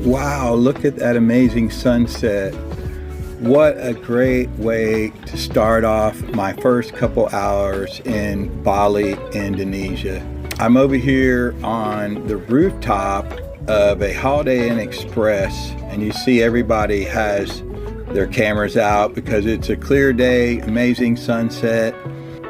Wow, look at that amazing sunset. What a great way to start off my first couple hours in Bali, Indonesia. I'm over here on the rooftop of a Holiday Inn Express, and you see everybody has their cameras out because it's a clear day, amazing sunset.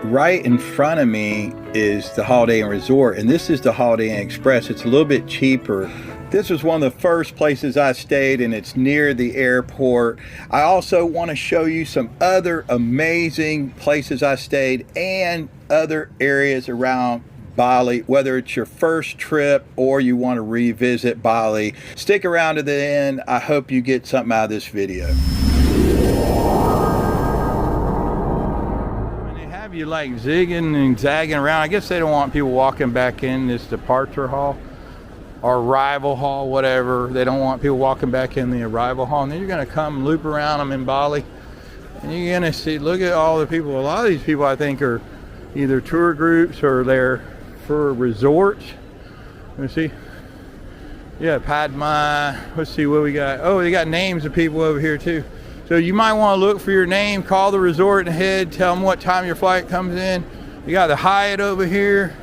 Right in front of me is the Holiday Inn Resort, and this is the Holiday Inn Express. It's a little bit cheaper. This was one of the first places I stayed, and it's near the airport. I also want to show you some other amazing places I stayed and other areas around Bali, whether it's your first trip or you want to revisit Bali. Stick around to the end. I hope you get something out of this video. When they have you like zigging and zagging around, I guess they don't want people walking back in this departure hall or arrival hall, whatever. They don't want people walking back in the arrival hall. And then you're going to come loop around them in Bali, and you're going to see, look at all the people. A lot of these people I think are either tour groups or they're for resorts. Let me see. Yeah, Padma. Let's see what we got. Oh, they got names of people over here too. So you might want to look for your name, call the resort ahead, tell them what time your flight comes in. You got the Hyatt over here.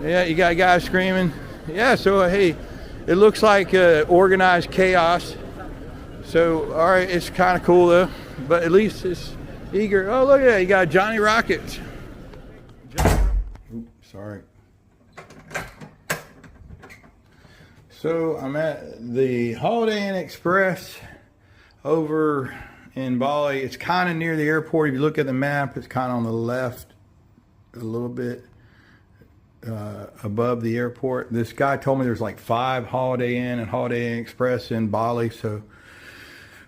Yeah, you got guys screaming. Yeah, so hey, it looks like organized chaos. So, all right, it's kind of cool though, but at least it's eager. Oh, look at that, you got Johnny Rockets. Oops, sorry. So I'm at the Holiday Inn Express over in Bali. It's kind of near the airport. If you look at the map, it's kind of on the left a little bit. Above the airport. This guy told me there's like 5 Holiday Inn and Holiday Inn Express in Bali. So,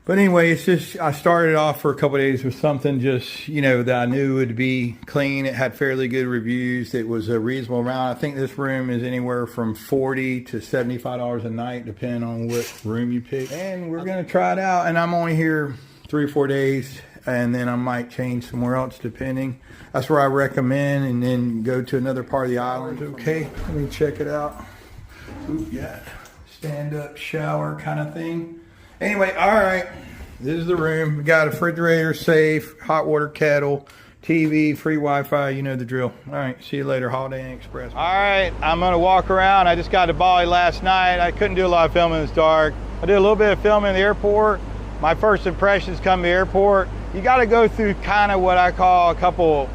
but anyway, it's just, I started off for a couple of days with something just, you know, that I knew would be clean. It had fairly good reviews. It was a reasonable amount. I think this room is anywhere from $40 to $75 a night, depending on what room you pick. And we're going to try it out. And I'm only here 3 or 4 days. And then I might change somewhere else depending. That's where I recommend, and then go to another part of the island. Okay, let me check it out. Ooh, yeah, stand-up shower kind of thing. Anyway, all right, this is the room. We got a refrigerator, safe, hot water kettle, TV, free Wi-Fi, you know the drill. All right, see you later, Holiday Inn Express. All right, I'm gonna walk around. I just got to Bali last night. I couldn't do a lot of filming, it's dark. I did a little bit of filming in the airport. My first impressions come to the airport. You got to go through kind of what I call a couple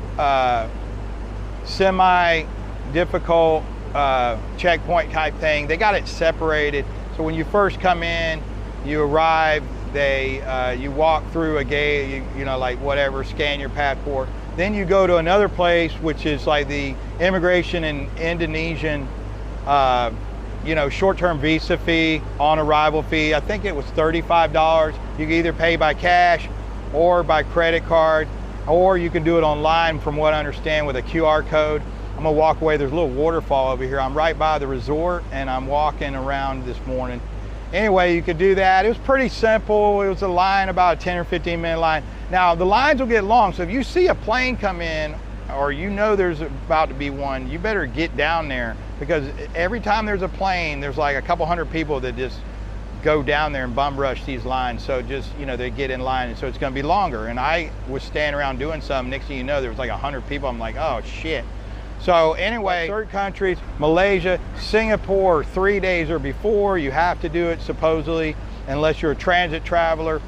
semi-difficult checkpoint type thing. They got it separated. So when you first come in, you arrive, you walk through a gate, you know, like whatever, scan your passport. Then you go to another place, which is like the immigration and Indonesian you know, short-term visa fee, on arrival fee. I think it was $35. You can either pay by cash or by credit card, or you can do it online from what I understand with a QR code. I'm gonna walk away, there's a little waterfall over here. I'm right by the resort and I'm walking around this morning. Anyway, you could do that. It was pretty simple. It was a line, about a 10 or 15 minute line. Now the lines will get long, so if you see a plane come in, or you know there's about to be one, you better get down there, because every time there's a plane, there's like a couple hundred people that just go down there and bum rush these lines. So just, you know, they get in line, and so it's gonna be longer. And I was standing around doing something, next thing you know, there was like 100 people. I'm like, oh shit. So anyway, certain countries, Malaysia, Singapore, 3 days or before, you have to do it supposedly, unless you're a transit traveler.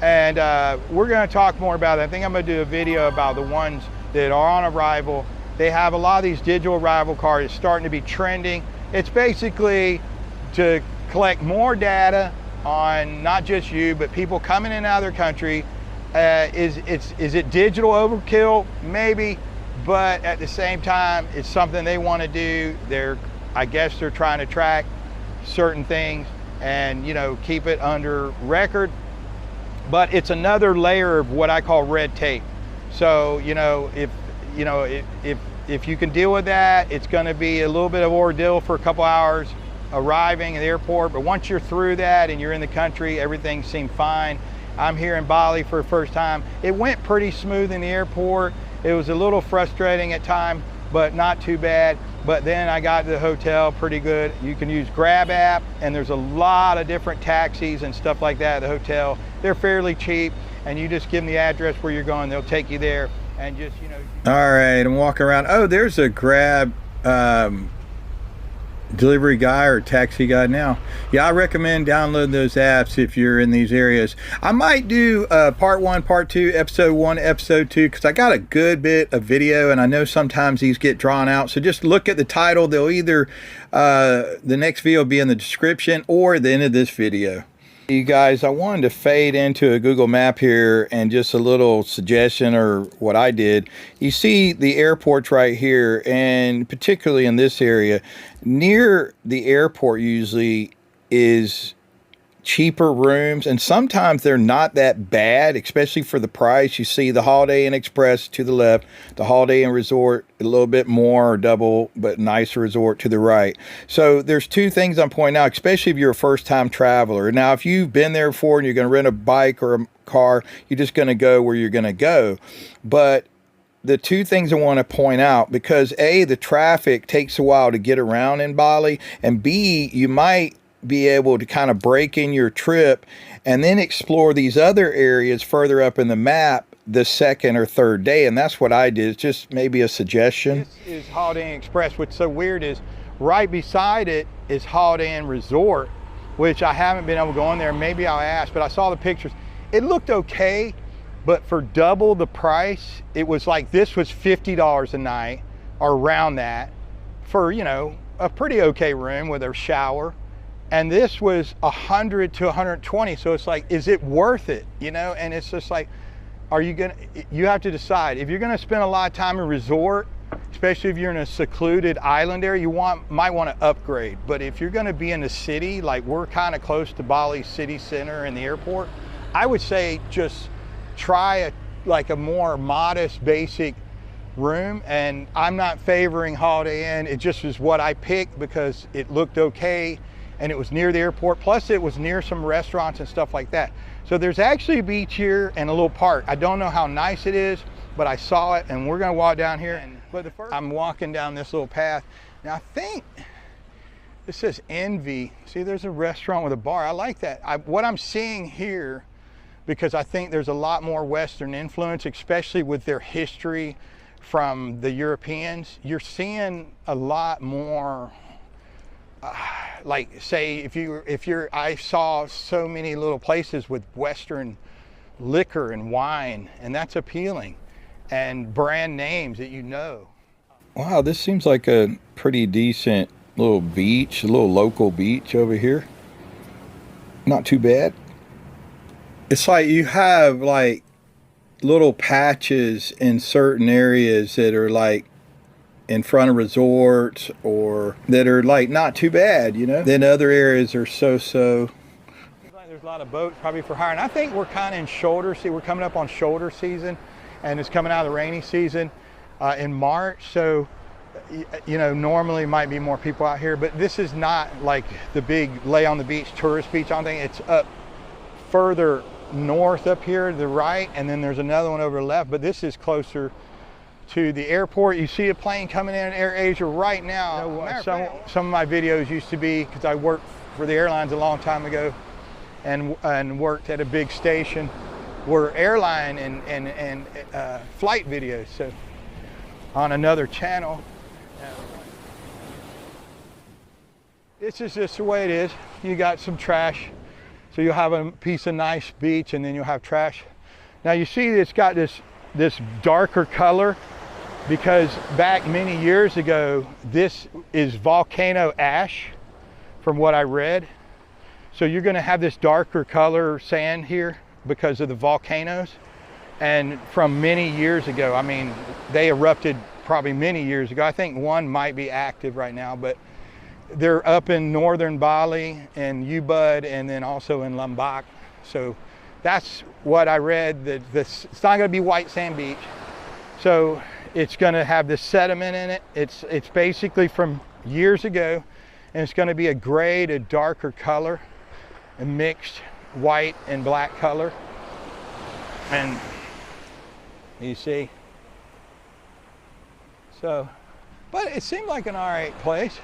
And we're gonna talk more about it. I think I'm gonna do a video about the ones that are on arrival. They have a lot of these digital arrival cards. It's starting to be trending. It's basically to collect more data on not just you, but people coming in and out of their country. Is it digital overkill? Maybe, but at the same time, it's something they want to do. I guess they're trying to track certain things and, you know, keep it under record. But it's another layer of what I call red tape. So, you know, if you can deal with that, it's going to be a little bit of ordeal for a couple hours arriving at the airport. But once you're through that and you're in the country, everything seemed fine. I'm here in Bali for the first time. It went pretty smooth in the airport. It was a little frustrating at times but not too bad. But then I got to the hotel pretty good. You can use Grab app, and there's a lot of different taxis and stuff like that at the hotel. They're fairly cheap, and you just give them the address where you're going. They'll take you there, and just, you know. All right, I'm walking around. Oh, there's a Grab delivery guy or taxi guy now. Yeah, I recommend downloading those apps if you're in these areas. I might do part 1, part 2, episode 1, episode 2, because I got a good bit of video, and I know sometimes these get drawn out. So just look at the title. They'll either the next video will be in the description or at the end of this video. You guys, I wanted to fade into a Google map here, and just a little suggestion, or what I did. You see the airports right here, and particularly in this area, near the airport usually is cheaper rooms, and sometimes they're not that bad, especially for the price. You see the Holiday Inn Express to the left, the Holiday Inn Resort a little bit more, or double but nicer resort to the right. So there's two things I'm pointing out, especially if you're a first-time traveler. Now, if you've been there before and you're going to rent a bike or a car, you're just going to go where you're going to go. But the two things I want to point out, because A, the traffic takes a while to get around in Bali, and B, you might be able to kind of break in your trip and then explore these other areas further up in the map the second or third day. And that's what I did. It's just maybe a suggestion. This is Holiday Inn Express. What's so weird is right beside it is Holiday Inn Resort, which I haven't been able to go in there. Maybe I'll ask, but I saw the pictures. It looked okay, but for double the price, it was like, this was $50 a night or around that for, you know, a pretty okay room with a shower. And this was 100 to 120. So it's like, is it worth it? You know, and it's just like, are you gonna, you have to decide. If you're gonna spend a lot of time in resort, especially if you're in a secluded island area, you might want to upgrade. But if you're gonna be in the city, like we're kind of close to Bali city center and the airport, I would say just try like a more modest, basic room. And I'm not favoring Holiday Inn. It just was what I picked because it looked okay, and it was near the airport. Plus it was near some restaurants and stuff like that. So there's actually a beach here and a little park. I don't know how nice it is, but I saw it, and we're gonna walk down here. But I'm walking down this little path. Now I think this says Envy. See, there's a restaurant with a bar. I like that. What I'm seeing here, because I think there's a lot more Western influence, especially with their history from the Europeans. You're seeing a lot more, like say I saw so many little places with Western liquor and wine, and that's appealing, and brand names that you know. Wow, this seems like a pretty decent little beach, a little local beach over here. Not too bad. It's like you have like little patches in certain areas that are like in front of resorts, or that are like not too bad, you know. Then other areas are so. There's a lot of boats probably for hire, and I think we're kind of in shoulder season. We're coming up on shoulder season, and it's coming out of the rainy season in March. So, you know, normally might be more people out here, but this is not like the big lay on the beach tourist beach. I don't think it's up further north up here to the right, and then there's another one over the left, but this is closer to the airport. You see a plane coming in Air Asia right now. You know, some of my videos used to be, because I worked for the airlines a long time ago and worked at a big station, were airline and flight videos, so on another channel. This is just the way it is. You got some trash, so you'll have a piece of nice beach, and then you'll have trash. Now you see it's got this darker color, because back many years ago, this is volcano ash, from what I read. So you're gonna have this darker color sand here because of the volcanoes. And from many years ago, I mean, they erupted probably many years ago. I think one might be active right now, but they're up in northern Bali and Ubud, and then also in Lombok. So that's what I read, that it's not gonna be white sand beach. So it's gonna have this sediment in it. It's basically from years ago, and it's gonna be a gray to darker color, a mixed white and black color. And you see, so but it seemed like an all right place.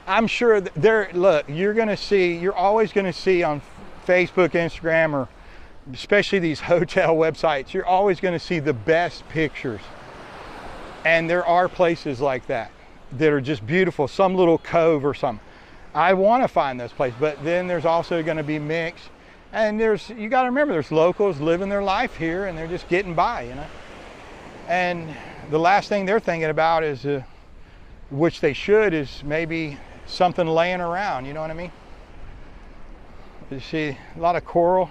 I'm sure that look, you're always gonna see on Facebook, Instagram, or especially these hotel websites, you're always gonna see the best pictures. And there are places like that are just beautiful, some little cove or something. I wanna find those places, but then there's also gonna be mixed. And you gotta remember, there's locals living their life here and they're just getting by, you know? And the last thing they're thinking about is, which they should, is maybe something laying around, you know what I mean? You see a lot of coral,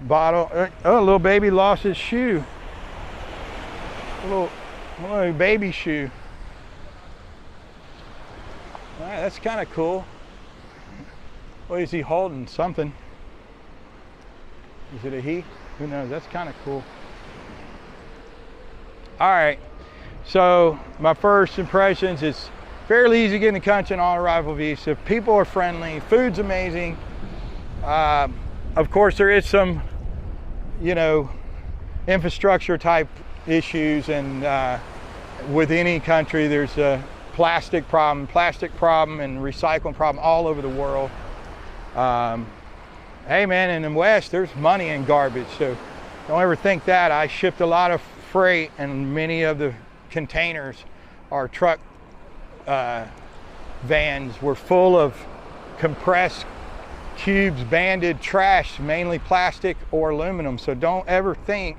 bottle. Oh, a little baby lost his shoe. A little baby shoe. All right, that's kind of cool. What is he holding? Something. Is it a he? Who knows? That's kind of cool. All right, so my first impressions, it's fairly easy to get in the country on arrival visa. People are friendly, food's amazing. Of course, there is some, you know, infrastructure type issues, and with any country, there's a plastic problem and recycling problem all over the world. Hey man, in the West, there's money in garbage, so don't ever think that. I shipped a lot of freight, and many of the containers, our truck vans, were full of compressed cubes, banded trash, mainly plastic or aluminum. So don't ever think,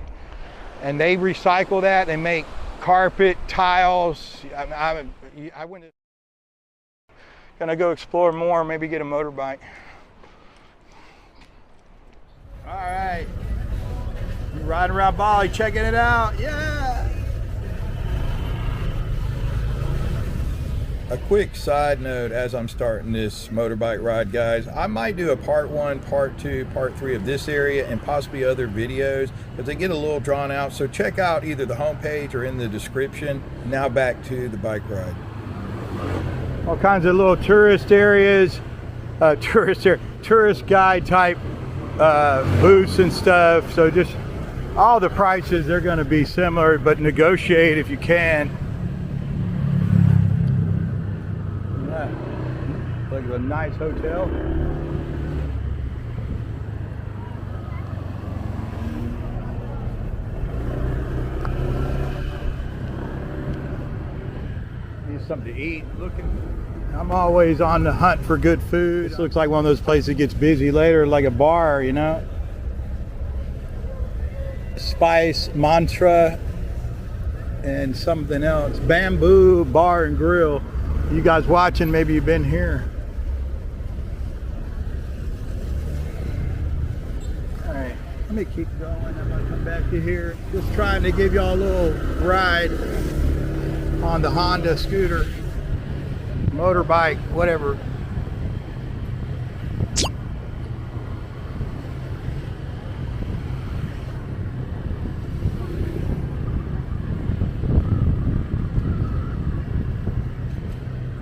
and they recycle that. They make carpet, tiles. I went gonna go explore more, maybe get a motorbike. All right, riding around Bali, checking it out. Yeah. A quick side note as I'm starting this motorbike ride, guys, I might do a part 1, part 2, part 3 of this area and possibly other videos, because they get a little drawn out. So check out either the homepage or in the description. Now back to the bike ride. All kinds of little tourist areas, tourist guide type booths and stuff. So just all the prices, they're going to be similar, but negotiate if you can. Look at a nice hotel. Need something to eat. I'm always on the hunt for good food. This looks like one of those places that gets busy later, like a bar, you know. Spice, mantra, and something else. Bamboo Bar and Grill. You guys watching, maybe you've been here. All right, let me keep going. I'm gonna come back to here. Just trying to give y'all a little ride on the Honda scooter, motorbike, whatever.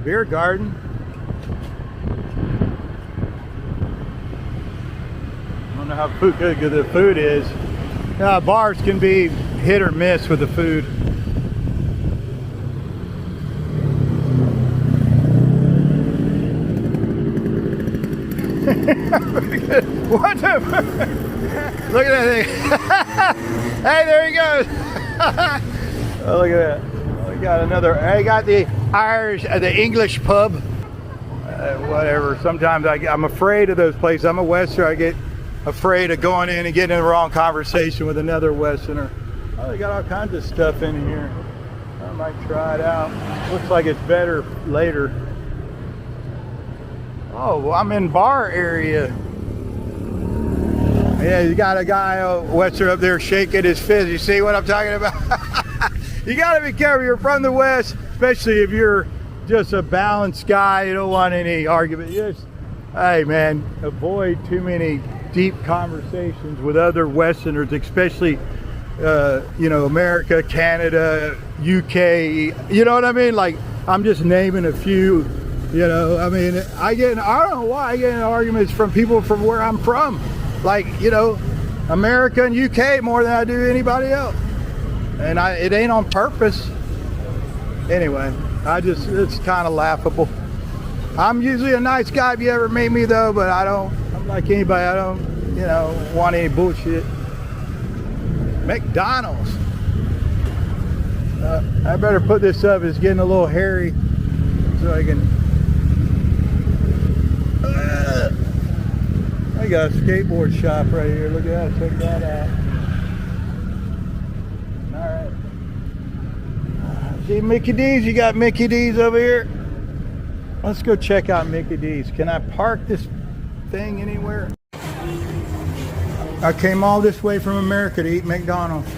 Beer garden. I don't know how good the food is. Bars can be hit or miss with the food. What the? Look at that thing. Hey, there he goes. Oh, look at that. Oh, we got another. I got the Irish, the English pub. Whatever. Sometimes I'm afraid of those places. I'm a Westerner. I get afraid of going in and getting in the wrong conversation with another Westerner. Oh, they got all kinds of stuff in here. I might try it out. Looks like it's better later. Oh, well, I'm in bar area. Yeah, you got a guy, Westerner, up there shaking his fist. You see what I'm talking about? You got to be careful. You're from the West, especially if you're just a balanced guy. You don't want any argument. Just, hey, man, avoid too many deep conversations with other Westerners, especially, you know, America, Canada, UK. You know what I mean? Like, I'm just naming a few. You know, I mean, I don't know why I get in arguments from people from where I'm from. Like, you know, America and UK more than I do anybody else. And it ain't on purpose. Anyway, It's kind of laughable. I'm usually a nice guy if you ever meet me though, but I'm like anybody, I don't, want any bullshit. McDonald's. I better put this up, it's getting a little hairy so I can, I got a skateboard shop right here, look at that, check that out. Alright. See Mickey D's, you got Mickey D's over here? Let's go check out Mickey D's. Can I park this thing anywhere? I came all this way from America to eat McDonald's.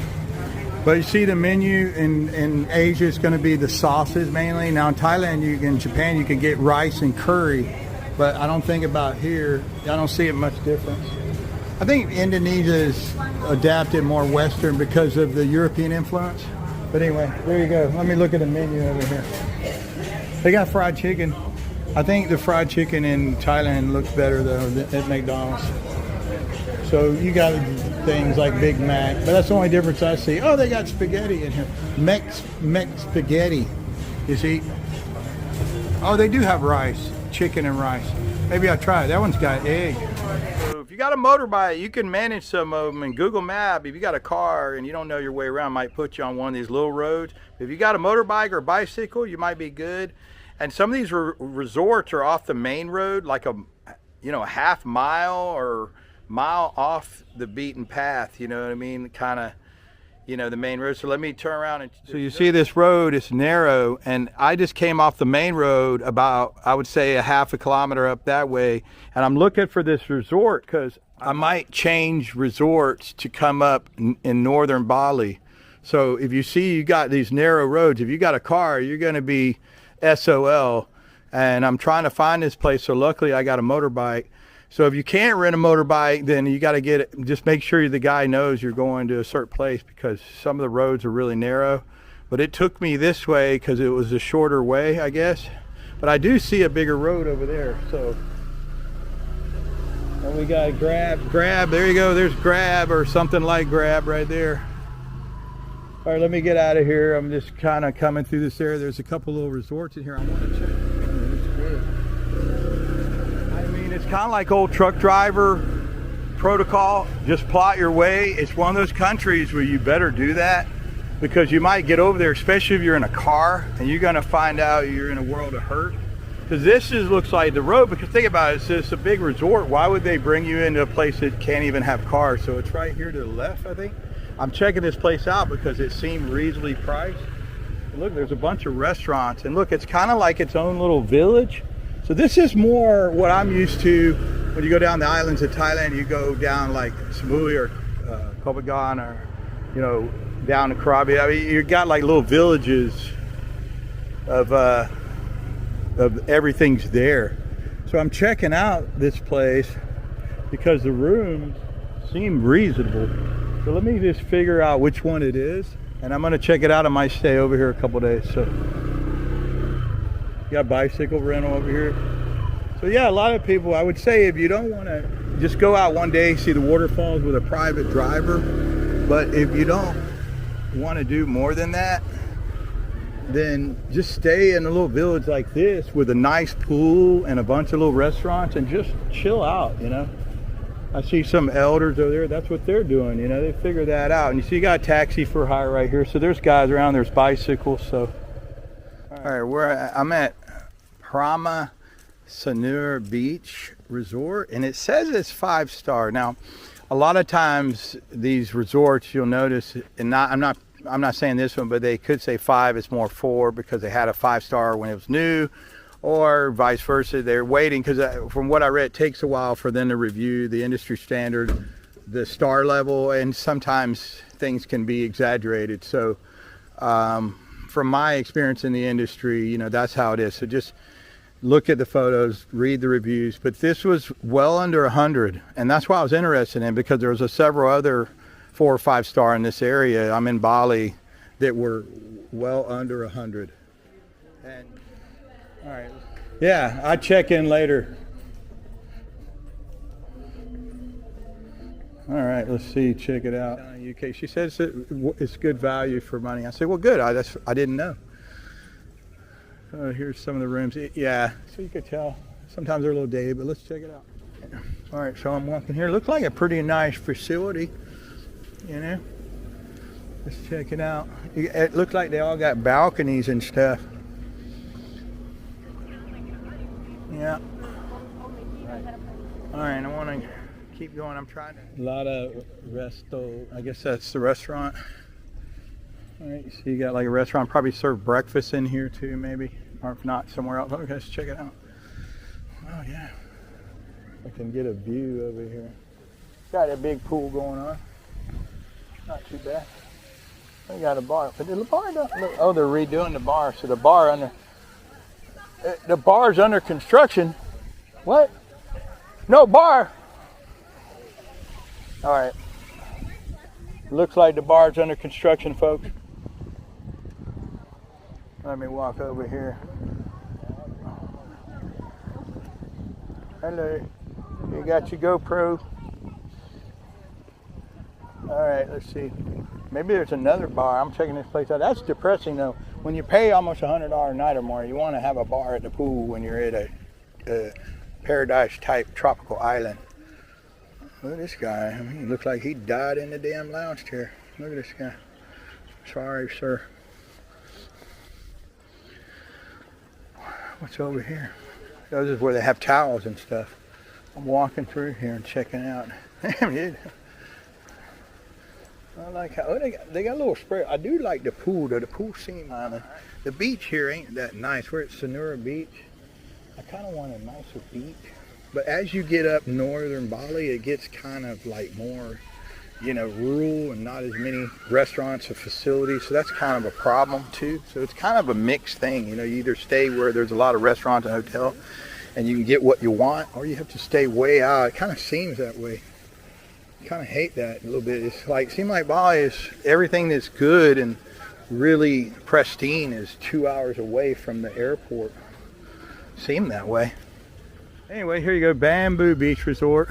But you see the menu in Asia is going to be the sauces mainly. Now in Thailand, in Japan, you can get rice and curry. But I don't think about here, I don't see it much difference. I think Indonesia is adapted more Western because of the European influence. But anyway, there you go. Let me look at the menu over here. They got fried chicken. I think the fried chicken in Thailand looks better though at McDonald's. So you got things like Big Mac, but that's the only difference I see. Oh, they got spaghetti in here. Mex spaghetti, you see? Oh, they do have rice, chicken and rice. Maybe I'll try it. That one's got egg. So if you got a motorbike, you can manage some of them in Google Maps. If you got a car and you don't know your way around, might put you on one of these little roads. If you got a motorbike or bicycle, you might be good. And some of these resorts are off the main road, like a half mile or mile off the beaten path, you know what I mean? Kind of, the main road. So let me turn around and so you see this road, it's narrow, and I just came off the main road about, I would say, a half a kilometer up that way, and I'm looking for this resort because I might change resorts to come up in northern Bali. So if you see you got these narrow roads, if you got a car, you're going to be SOL. And I'm trying to find this place, so luckily I got a motorbike. So if you can't rent a motorbike, then you got to get it. Just make sure the guy knows you're going to a certain place because some of the roads are really narrow. But it took me this way because it was a shorter way, I guess. But I do see a bigger road over there. So and we got Grab. There you go. There's Grab or something like Grab right there. All right, let me get out of here. I'm just kind of coming through this area. There's a couple little resorts in here. I want to check. It's good. It's kind of like old truck driver protocol. Just plot your way. It's one of those countries where you better do that because you might get over there, especially if you're in a car, and you're going to find out you're in a world of hurt. Because this just looks like the road. Because think about it, it's just a big resort. Why would they bring you into a place that can't even have cars? So it's right here to the left, I think. I'm checking this place out because it seemed reasonably priced. Look, there's a bunch of restaurants, and look, it's kind of like its own little village. So this is more what I'm used to when you go down the islands of Thailand. You go down like Samui or Kopagan or down to Krabi. I mean, you got like little villages of everything's there. So I'm checking out this place because the rooms seem reasonable. So let me just figure out which one it is, and I'm going to check it out. I might stay over here a couple days. So you got bicycle rental over here. So yeah, a lot of people, I would say if you don't want to just go out one day, see the waterfalls with a private driver, but if you don't want to do more than that, then just stay in a little village like this with a nice pool and a bunch of little restaurants and just chill out, I see some elders over there. That's what they're doing, they figure that out. And you see you got a taxi for hire right here. So there's guys around, there's bicycles. So all right, I'm at Prama Sanur Beach Resort, and it says it's 5-star. Now, a lot of times these resorts, you'll notice, and I'm not saying this one, but they could say 5, it's more 4 because they had a 5-star when it was new, or vice versa. They're waiting because from what I read, it takes a while for them to review the industry standard, the star level, and sometimes things can be exaggerated. So from my experience in the industry, that's how it is. So just look at the photos, read the reviews. But this was well under 100, and that's why I was interested in, because there was several other 4 or 5-star in this area. I'm in Bali that were well under 100. And all right, yeah, I'll check in later. All right, let's see, check it out. UK, she says it's good value for money. I said, well, good. I didn't know. Here's some of the rooms. Yeah, so you could tell. Sometimes they're a little dated, but let's check it out. All right, so I'm walking here. Looks like a pretty nice facility, you know. Let's check it out. It looks like they all got balconies and stuff. Yeah. All right, I want to keep going. I'm trying to. A lot of resto. I guess that's the restaurant. All right, so you got like a restaurant. Probably serve breakfast in here too, maybe, or if not, somewhere else. Okay, let's check it out. Oh yeah. I can get a view over here. Got a big pool going on. Not too bad. They got a bar, but the bar don't look. Oh, they're redoing the bar. So the bar's under construction. What? No bar. All right. Looks like the bar's under construction, folks. Let me walk over here. Hello. You got your GoPro. All right, let's see. Maybe there's another bar. I'm checking this place out. That's depressing though. When you pay almost $100 a night or more, you want to have a bar at the pool when you're at a paradise type tropical island. Look at this guy. I mean, he looks like he died in the damn lounge chair. Look at this guy. Sorry, sir. What's over here? Those is where they have towels and stuff. I'm walking through here and checking out. Damn, dude. I like how they got a little spray. I do like the pool though. The pool seems the beach here ain't that nice. We're at Sanura Beach. I kind of want a nicer beach. But as you get up northern Bali, it gets kind of like more, you know, rural and not as many restaurants or facilities. So that's kind of a problem too. So it's kind of a mixed thing. You know, you either stay where there's a lot of restaurants and hotels and you can get what you want, or you have to stay way out. It kind of seems that way. I kind of hate that a little bit. It's like, seems like Bali is everything that's good and really pristine is 2 hours away from the airport. Seemed that way. Anyway, here you go, Bamboo Beach Resort.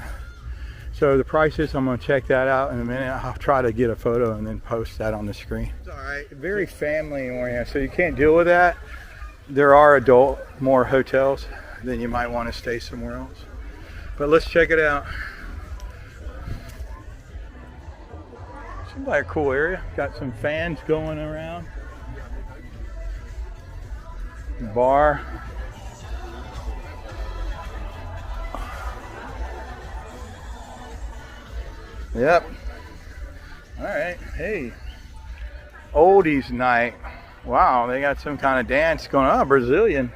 So the prices, I'm gonna check that out in a minute. I'll try to get a photo and then post that on the screen. It's all right, very family oriented, so you can't deal with that. There are more hotels, then you might want to stay somewhere else. But let's check it out. Seems like a cool area. Got some fans going around. Bar. Yep. All right. Hey. Oldies night. Wow, they got some kind of dance going on. Brazilian.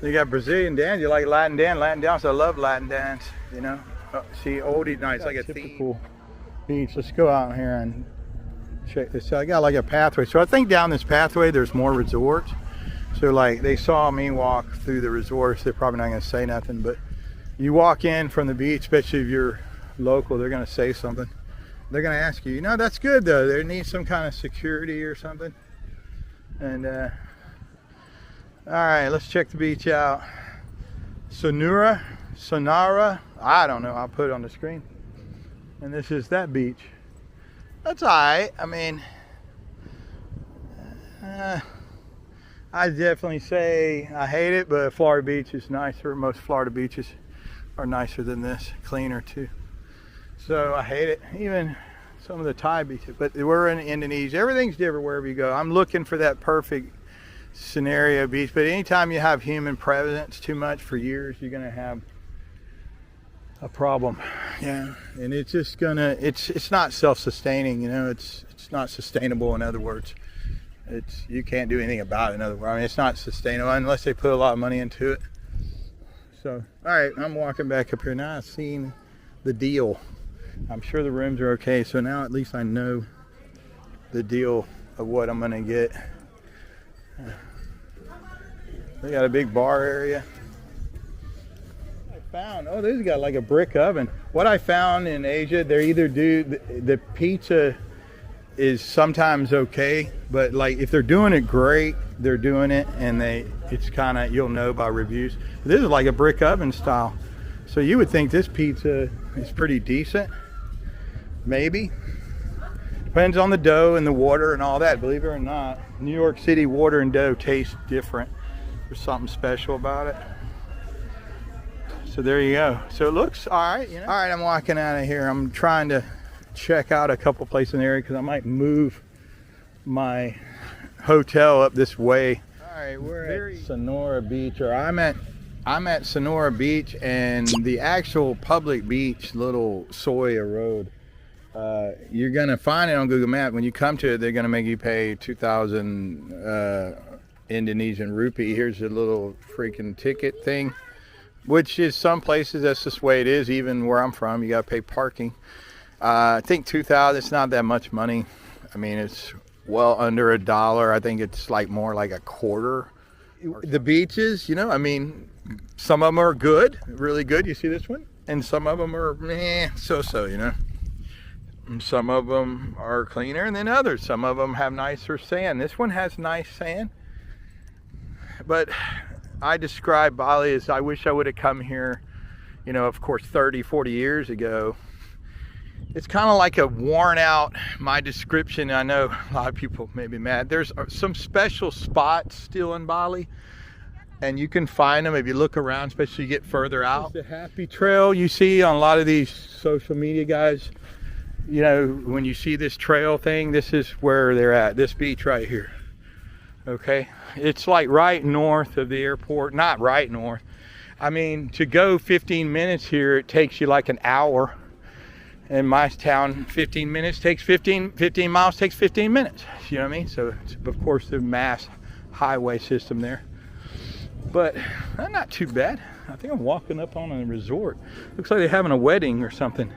They got Brazilian dance. You like Latin dance? Latin dance. I love Latin dance. You know. See, oldie night. It's like a typical beach. Let's go out here and check this out. I got like a pathway. So I think down this pathway there's more resorts. So like they saw me walk through the resorts. They're probably not going to say nothing, but you walk in from the beach, especially if you're local, they're going to say something. They're going to ask you, you know, that's good though. They need some kind of security or something. And all right, let's check the beach out. Sonara, I don't know. I'll put it on the screen. And this is that beach. That's all right. I mean, I definitely say I hate it, but Florida Beach is nicer. Most Florida beaches are nicer than this, cleaner too. So I hate it. Even some of the Thai beaches, but we're in Indonesia. Everything's different wherever you go. I'm looking for that perfect scenario beach, but anytime you have human presence too much for years, you're gonna have a problem. Yeah, and it's just gonna, it's not self-sustaining, you know, it's not sustainable. In other words, you can't do anything about it. In other words, I mean, it's not sustainable unless they put a lot of money into it. So, all right, I'm walking back up here now. I've seen the deal. I'm sure the rooms are okay. So now at least I know the deal of what I'm gonna get. They got a big bar area. Oh, this got like a brick oven. What I found in Asia, they either do the pizza is sometimes okay, but like if they're doing it great, they're doing it, and it's kind of, you'll know by reviews. This is like a brick oven style, so you would think this pizza is pretty decent. Maybe depends on the dough and the water and all that. Believe it or not, New York City water and dough taste different There's something special about it. So there you go. So it looks all right, you know. All right, I'm walking out of here. I'm trying to check out a couple places in the area because I might move my hotel up this way. All right, we're at Sonora Beach, or I'm at Sonora Beach, and the actual public beach, Little Soya Road. You're gonna find it on Google Maps. When you come to it, they're gonna make you pay 2,000 Indonesian rupee. Here's a little freaking ticket thing, which is some places that's just the way it is. Even where I'm from, you gotta pay parking. I think 2,000. It's not that much money. I mean, it's well under $1. I think it's like more like a quarter. The beaches, you know, I mean, some of them are good, really good. You see this one, and some of them are so-so, you know. And some of them are cleaner than others. Some of them have nicer sand. This one has nice sand. But I describe Bali as, I wish I would have come here, you know, of course, 30, 40 years ago. It's kind of like a worn out, my description. I know a lot of people may be mad. There's some special spots still in Bali, and you can find them if you look around, especially you get further out. The happy trail you see on a lot of these social media guys. You know, when you see this trail thing, this is where they're at, this beach right here. Okay, it's like right north of the airport. Not right north. I mean, to go 15 minutes here, it takes you like an hour. In my town, 15 minutes takes 15 miles takes 15 minutes. You know what I mean? So, of course, the mass highway system there. But not too bad. I think I'm walking up on a resort. Looks like they're having a wedding or something.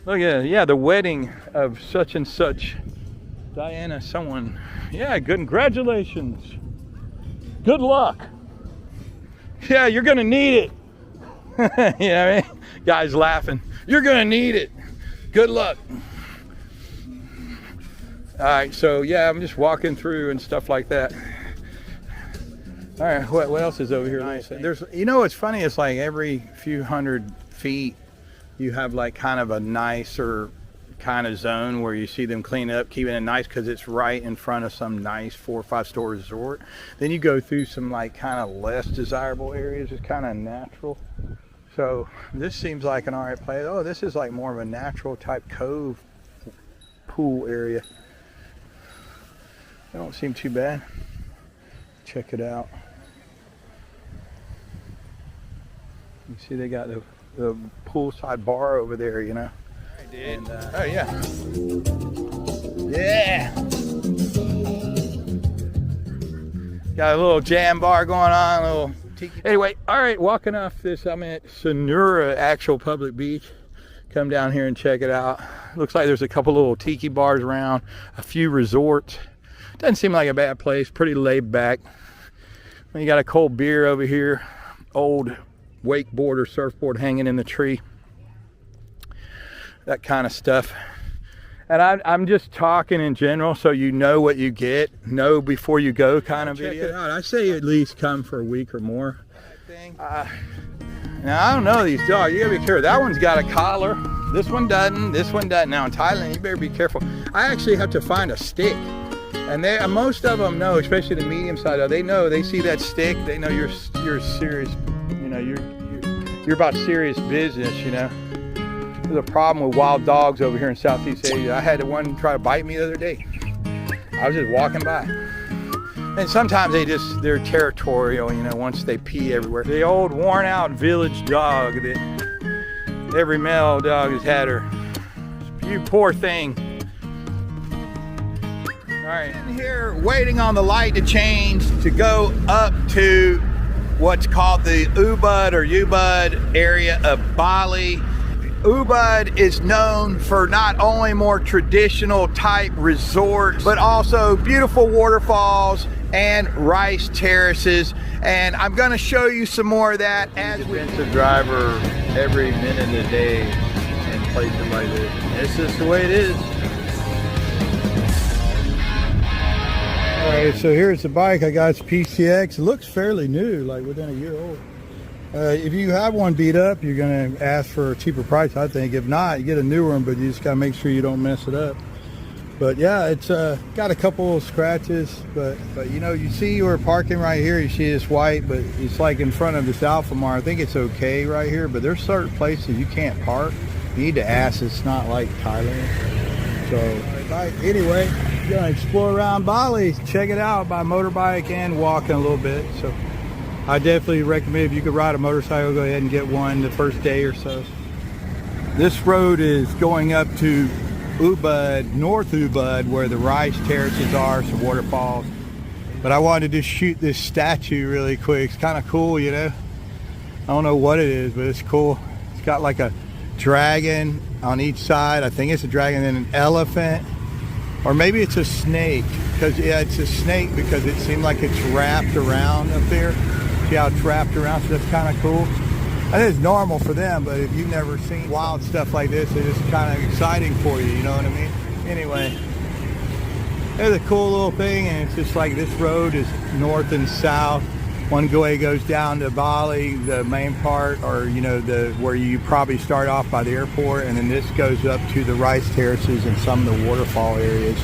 Look at, yeah, the wedding of such and such. Diana, someone. Yeah, good, congratulations. Good luck. Yeah, you're gonna need it. You know what I mean? Guys laughing. You're gonna need it. Good luck. All right, so yeah, I'm just walking through and stuff like that. All right, what else is over here? Nice. There's, you know, what's funny? It's like every few hundred feet, you have like kind of a nicer kind of zone where you see them clean up, keeping it nice because it's right in front of some nice 4 or 5 star resort. Then you go through some like kind of less desirable areas. It's kind of natural. So this seems like an all right place. Oh, this is like more of a natural type cove pool area. They don't seem too bad. Check it out. You see they got the poolside bar over there, you know. And, oh yeah. Yeah. Got a little jam bar going on, a little. Anyway, all right, walking off this, I'm at Sonora actual public beach. Come down here and check it out. Looks like there's a couple little tiki bars around, a few resorts. Doesn't seem like a bad place, pretty laid back. You got a cold beer over here, old wakeboard or surfboard hanging in the tree. That kind of stuff. And I'm just talking in general so you know what you get, know before you go kind of video. Check it out. I say at least come for a week or more. Now I don't know these dogs, you gotta be careful. That one's got a collar, this one doesn't, this one doesn't. Now in Thailand, you better be careful. I actually have to find a stick. And most of them know, especially the medium side, they know, they see that stick, they know you're serious, you know, you're about serious business, you know. There's a problem with wild dogs over here in Southeast Asia. I had one try to bite me the other day. I was just walking by. And sometimes they're territorial, you know, once they pee everywhere. The old worn out village dog that every male dog has had her. You poor thing. All right, in here waiting on the light to change to go up to what's called the Ubud area of Bali. Ubud is known for not only more traditional type resorts, but also beautiful waterfalls and rice terraces. And I'm gonna show you some more of that as we... Defensive driver every minute of the day in places like this. It's just the way it is. All right, so here's the bike I got. It's PCX. It looks fairly new, like within a year old. If you have one beat up, you're going to ask for a cheaper price, I think. If not, you get a newer one, but you just got to make sure you don't mess it up. But yeah, it's got a couple of scratches, but you know, you see we're parking right here, you see this white, but it's like in front of this Alpha Mart. I think it's okay right here, but there's certain places you can't park. You need to ask. It's not like Thailand. So anyway, gonna explore around Bali, check it out by motorbike and walking a little bit. So I definitely recommend, if you could ride a motorcycle, go ahead and get one the first day or so. This road is going up to Ubud, North Ubud, where the rice terraces are, some waterfalls. But I wanted to shoot this statue really quick. It's kind of cool, you know. I don't know what it is, but it's cool. It's got like a dragon on each side. I think it's a dragon and an elephant, or maybe it's a snake. Because yeah, it's a snake because it seemed like it's wrapped around up there. See how it's wrapped around? So that's kind of cool. I think it's normal for them, but if you've never seen wild stuff like this, it's just kind of exciting for you know what I mean? Anyway, there's a cool little thing, and it's just like this road is north and south. One way goes down to Bali, the main part, or you know, where you probably start off by the airport, and then this goes up to the rice terraces and some of the waterfall areas.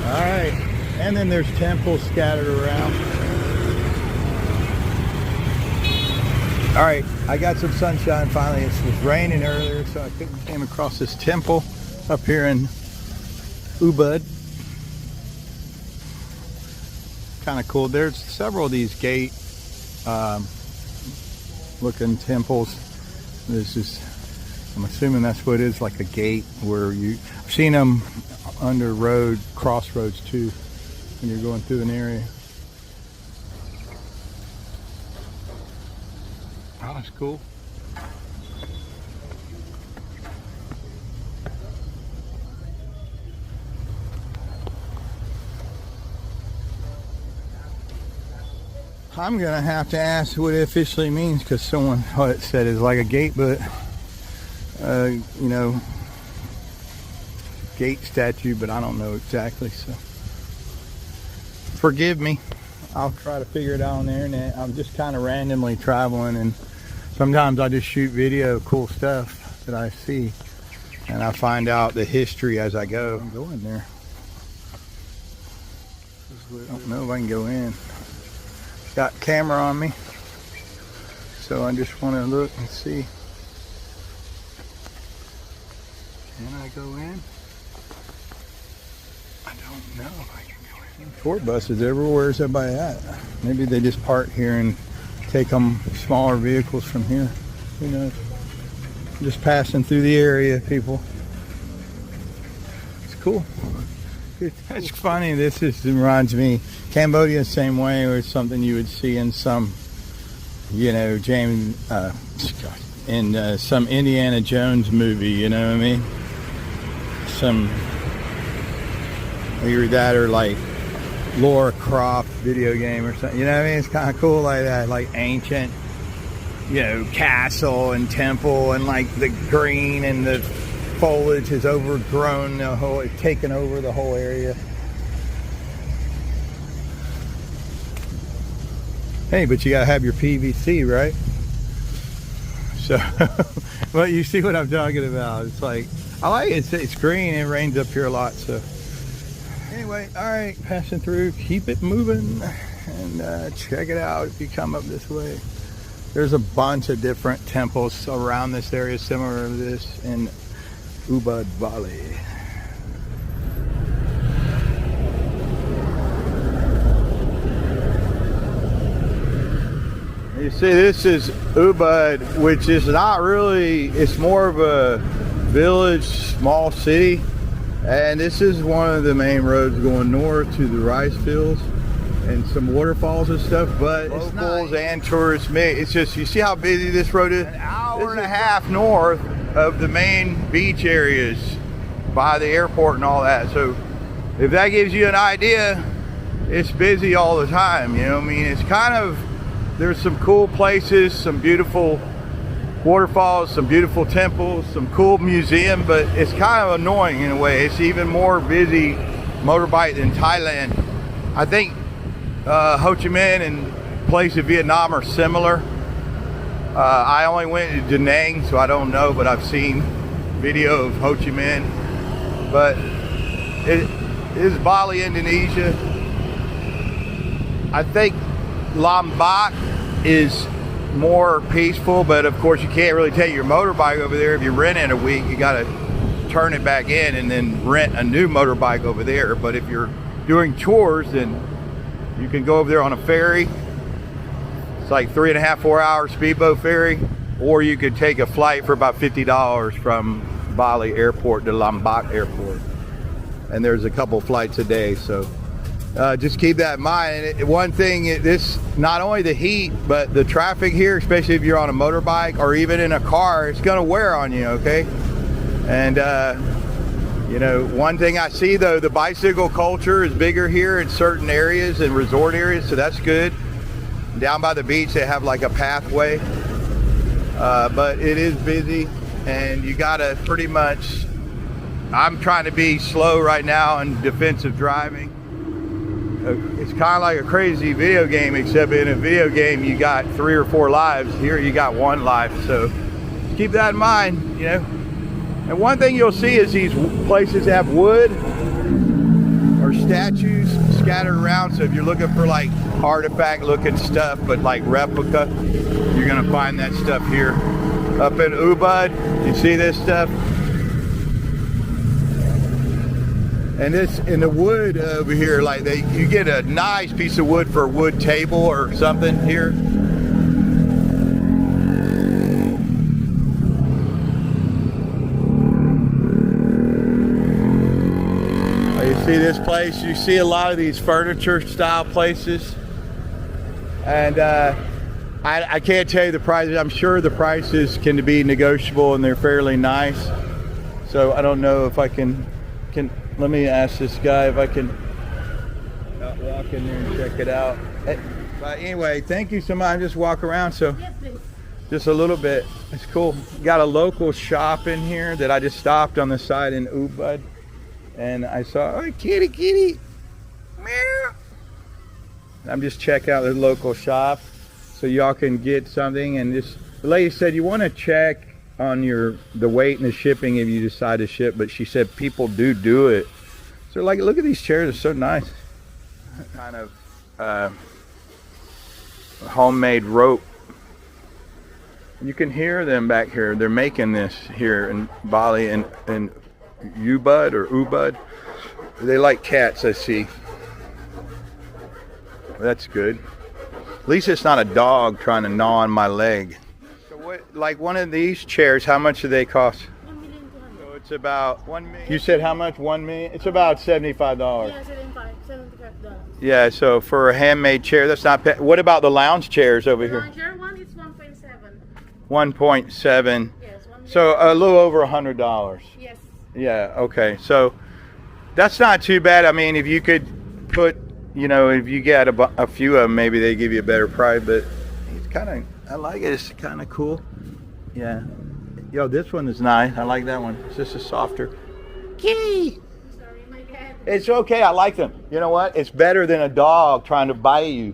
All right, and then there's temples scattered around. All right, I got some sunshine finally. It was raining earlier, so I came across this temple up here in Ubud. Kind of cool. There's several of these gate looking temples. This is, I'm assuming that's what it is, like a gate where I've seen them under crossroads too, when you're going through an area. Oh, that's cool. I'm gonna have to ask what it officially means, because someone it said it's like a gate, but you know, gate statue, but I don't know exactly. So forgive me. I'll try to figure it out on the internet. I'm just kind of randomly traveling, and sometimes I just shoot video of cool stuff that I see, and I find out the history as I go. I'm going there. I don't know if I can go in. Got camera on me, so I just want to look and see. Can I go in? I don't know if I can go in. Tour buses everywhere. Where's everybody at? Maybe they just park here and take them smaller vehicles from here. Who knows? Just passing through the area, people. It's cool. It's funny. This reminds me, Cambodia the same way, or it's something you would see in some, you know, in some Indiana Jones movie. You know what I mean? Some either that or like Lara Croft video game or something. You know what I mean? It's kind of cool like that, like ancient, you know, castle and temple, and like the green and the foliage has overgrown the whole, it's taken over the whole area. Hey, but you gotta have your PVC, right? So, well, you see what I'm talking about. It's like, I like it. It's green. It rains up here a lot. So, anyway, all right, passing through. Keep it moving, and check it out if you come up this way. There's a bunch of different temples around this area, similar to this in Ubud, Bali. You see, this is Ubud, which is not really, it's more of a village, small city. And this is one of the main roads going north to the rice fields and some waterfalls and stuff, but it's locals and tourists. It's just, you see how busy this road is? An hour and a half north of the main beach areas by the airport and all that. So if that gives you an idea, it's busy all the time, you know what I mean? It's kind of, there's some cool places, some beautiful waterfalls, some beautiful temples, some cool museum, but it's kind of annoying in a way. It's even more busy motorbike than Thailand. I think Ho Chi Minh and place in Vietnam are similar. I only went to Da Nang, so I don't know, but I've seen video of Ho Chi Minh. But It is Bali, Indonesia. I think Lombok is more peaceful, but of course you can't really take your motorbike over there. If you rent it a week, you got to turn it back in and then rent a new motorbike over there. But if you're doing chores, then you can go over there on a ferry. It's like 3.5, 4 hour speedboat ferry, or you could take a flight for about $50 from Bali airport to Lombok airport. And there's a couple flights a day, so just keep that in mind. And one thing, this, not only the heat, but the traffic here, especially if you're on a motorbike or even in a car, it's gonna wear on you, okay? And you know, one thing I see though, the bicycle culture is bigger here in certain areas and resort areas, so that's good. Down by the beach, they have like a pathway, but it is busy, and you gotta pretty much, I'm trying to be slow right now in defensive driving. It's kind of like a crazy video game, except in a video game you got 3 or 4 lives. Here you got 1 life, so keep that in mind, you know. And one thing you'll see is these places have wood or statues scattered around, so if you're looking for like artifact looking stuff but like replica, you're gonna find that stuff here. Up in Ubud, you see this stuff? And this, in the wood over here, like you get a nice piece of wood for a wood table or something here. You see this place, you see a lot of these furniture style places. And I can't tell you the prices. I'm sure the prices can be negotiable and they're fairly nice. So I don't know if I can let me ask this guy if I can walk in there and check it out. But anyway, thank you so much. I just walk around, so just a little bit. It's cool. Got a local shop in here that I just stopped on the side in Ubud, and I saw, oh, kitty, meow. I'm just checking out the local shop so y'all can get something. And this, the lady said you want to check on the weight and the shipping if you decide to ship, but she said people do it. So like, look at these chairs, they're so nice. Kind of homemade rope. You can hear them back here. They're making this here in Bali and Ubud. They like cats, I see. That's good. At least it's not a dog trying to gnaw on my leg. Like one of these chairs, how much do they cost? $1,200,000. So it's about $1 million. You said how much? $1 million? It's about $75. Yeah, $75. Yeah, so for a handmade chair, that's not. What about the lounge chairs over here? The lounge one is 1.7. 1.7. Yes. So a little over $100. Yes. Yeah. Okay. So that's not too bad. I mean, if you could put, you know, if you get a few of them, maybe they give you a better price. But it's kind of. I like it. It's kind of cool. Yeah. Yo, this one is nice. I like that one. It's just a softer. Kitty. Sorry, my cat. It's okay. I like them. You know what? It's better than a dog trying to bite you.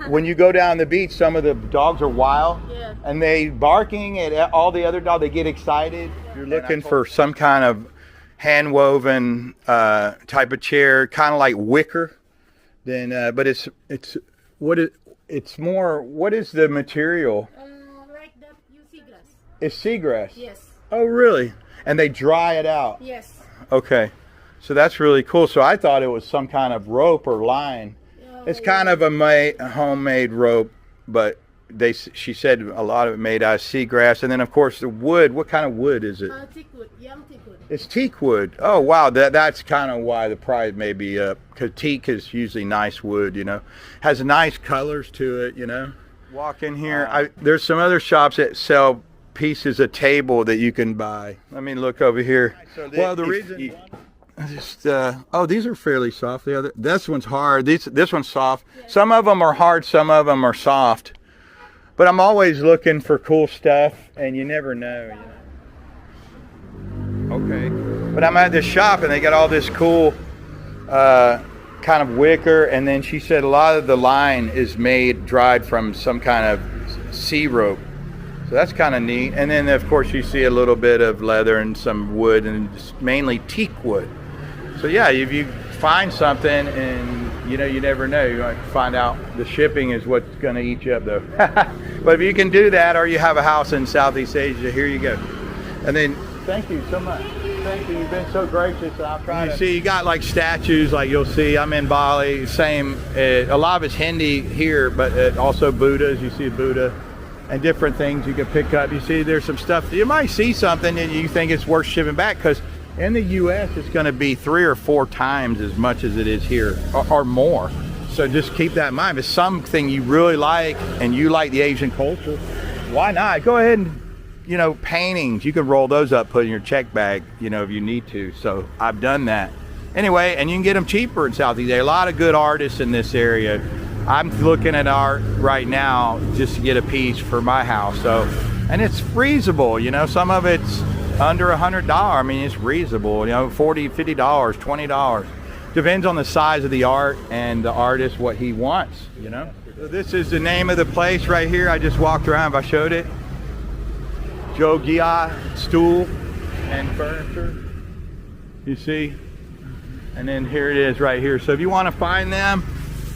When you go down the beach, some of the dogs are wild. Yeah. And they barking at all the other dogs. They get excited. You're looking for some kind of hand woven type of chair, kind of like wicker. Then, but it's more, what is the material? Like that, you seagrass. It's seagrass? Yes. Oh, really? And they dry it out? Yes. Okay. So that's really cool. So I thought it was some kind of rope or line. It's kind of a homemade rope, but she said a lot of it made out of seagrass. And then, of course, the wood. What kind of wood is it? Teak wood, young teak wood. It's teak wood. Oh, wow. That's kind of why the price may be up. Because teak is usually nice wood, you know. Has nice colors to it, you know. Walk in here. There's some other shops that sell pieces of table that you can buy. Let me look over here. Well, the reason... these are fairly soft. This one's hard. This one's soft. Some of them are hard. Some of them are soft. But I'm always looking for cool stuff, and you never know. You know? Okay. But I'm at this shop, and they got all this cool kind of wicker, and then she said a lot of the line is dried from some kind of sea rope. So that's kind of neat. And then, of course, you see a little bit of leather and some wood, and mainly teak wood. So yeah, if you find something and you know, you never know, you might find out the shipping is what's going to eat you up though. But if you can do that, or you have a house in Southeast Asia, here you go. And then thank you so much. Thank you. You've been so gracious. I'll try to see. You got like statues, like you'll see. I'm in Bali. Same. A lot of it's Hindi here, but also Buddhas. You see a Buddha and different things you can pick up. You see, there's some stuff. You might see something and you think it's worth shipping back, because in the U.S. it's going to be 3 or 4 times as much as it is here, or more. So just keep that in mind. If it's something you really like and you like the Asian culture, why not? Go ahead and, you know, paintings, you can roll those up, put in your check bag, you know, if you need to. So I've done that. Anyway, and you can get them cheaper in Southeast Asia. A lot of good artists in this area. I'm looking at art right now just to get a piece for my house. So, and it's reasonable, you know, some of it's under $100. I mean, it's reasonable, you know, $40, $50, $20. Depends on the size of the art and the artist, what he wants, you know. So this is the name of the place right here. I just walked around, if I showed it. Jogia stool and furniture, you see. And then here it is right here. So if you want to find them,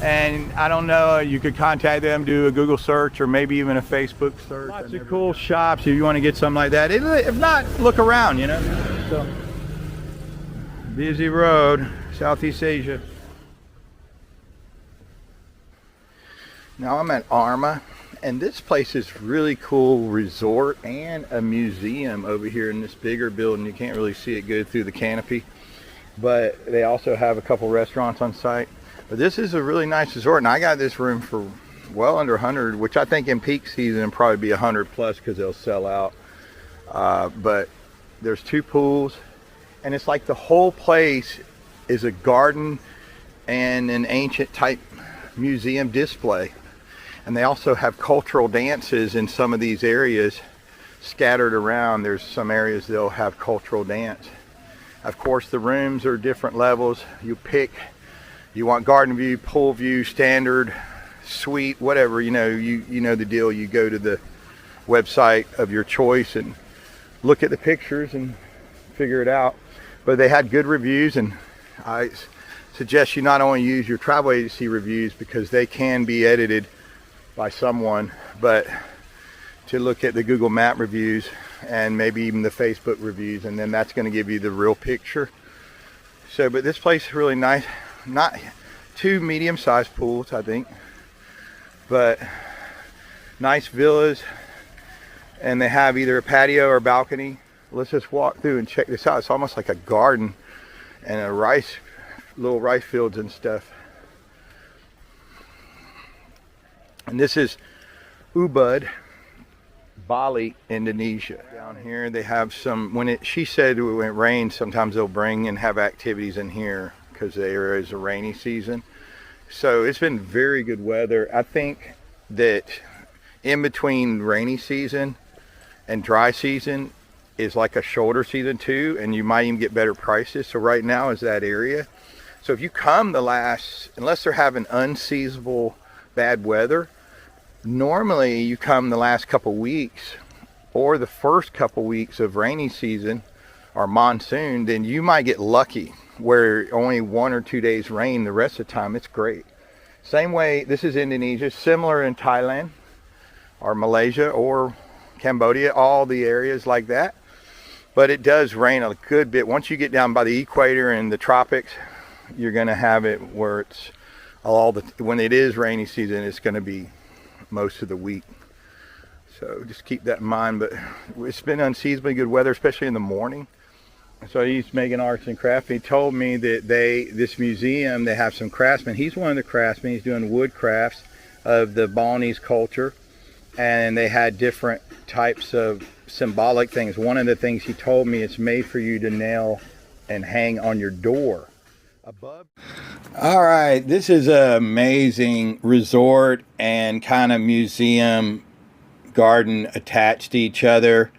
and I don't know, you could contact them, do a Google search, or maybe even a Facebook search. Lots of cool shops if you want to get something like that. If not, look around, you know. So, busy road, Southeast Asia. Now I'm at Arma, and this place is really cool resort and a museum over here in this bigger building. You can't really see it good through the canopy, but they also have a couple restaurants on site. But this is a really nice resort, and I got this room for well under 100, which I think in peak season it'll probably be 100 plus because they'll sell out. But there's 2 pools, and it's like the whole place is a garden and an ancient type museum display. And they also have cultural dances in some of these areas scattered around. There's some areas they'll have cultural dance. Of course, the rooms are different levels. You pick. You want garden view, pool view, standard, suite, whatever, you know the deal. You go to the website of your choice and look at the pictures and figure it out. But they had good reviews, and I suggest you not only use your travel agency reviews, because they can be edited by someone, but to look at the Google Map reviews and maybe even the Facebook reviews, and then that's going to give you the real picture. So, but this place is really nice. Not 2 medium-sized pools, I think, but nice villas, and they have either a patio or balcony. Let's just walk through and check this out. It's almost like a garden and a little rice fields and stuff. And this is Ubud, Bali, Indonesia. Down here they have some, she said when it rains, sometimes they'll bring and have activities in here, because there is a rainy season. So it's been very good weather. I think that in between rainy season and dry season is like a shoulder season too, and you might even get better prices. So right now is that area. So if you come unless they're having unseasonable bad weather, normally you come the last couple weeks or the first couple weeks of rainy season or monsoon, then you might get lucky where only 1 or 2 days rain, the rest of the time it's great. Same way, this is Indonesia, similar in Thailand or Malaysia or Cambodia, all the areas like that. But it does rain a good bit. Once you get down by the equator and the tropics, you're gonna have it where it's when it is rainy season, it's gonna be most of the week. So just keep that in mind. But it's been unseasonably good weather, especially in the morning. So he's making arts and crafts. He told me that this museum, they have some craftsmen. He's one of the craftsmen. He's doing wood crafts of the Balinese culture, and they had different types of symbolic things. One of the things he told me, it's made for you to nail and hang on your door above. All right, this is an amazing resort and kind of museum garden attached to each other.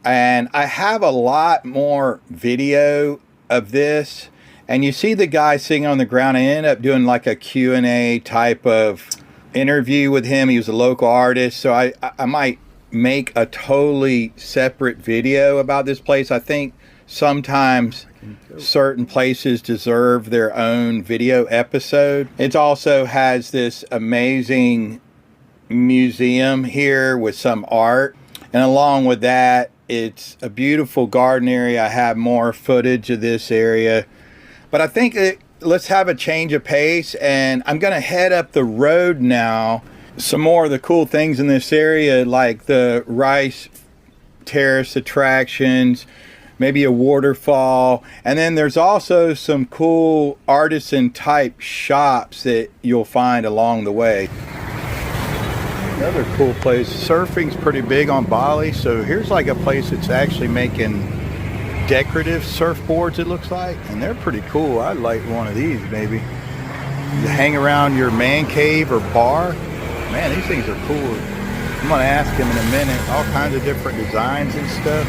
And I have a lot more video of this. And you see the guy sitting on the ground. I ended up doing like a Q&A type of interview with him. He was a local artist. So I might make a totally separate video about this place. I think sometimes certain places deserve their own video episode. It also has this amazing museum here with some art, and along with that, it's a beautiful garden area. I have more footage of this area, but I think let's have a change of pace, and I'm gonna head up the road now. Some more of the cool things in this area, like the rice terrace attractions, maybe a waterfall, and then there's also some cool artisan type shops that you'll find along the way. Another cool place, surfing's pretty big on Bali, so here's like a place that's actually making decorative surfboards, it looks like, and they're pretty cool. I'd like one of these maybe. You hang around your man cave or bar. Man, these things are cool. I'm gonna ask him in a minute. All kinds of different designs and stuff.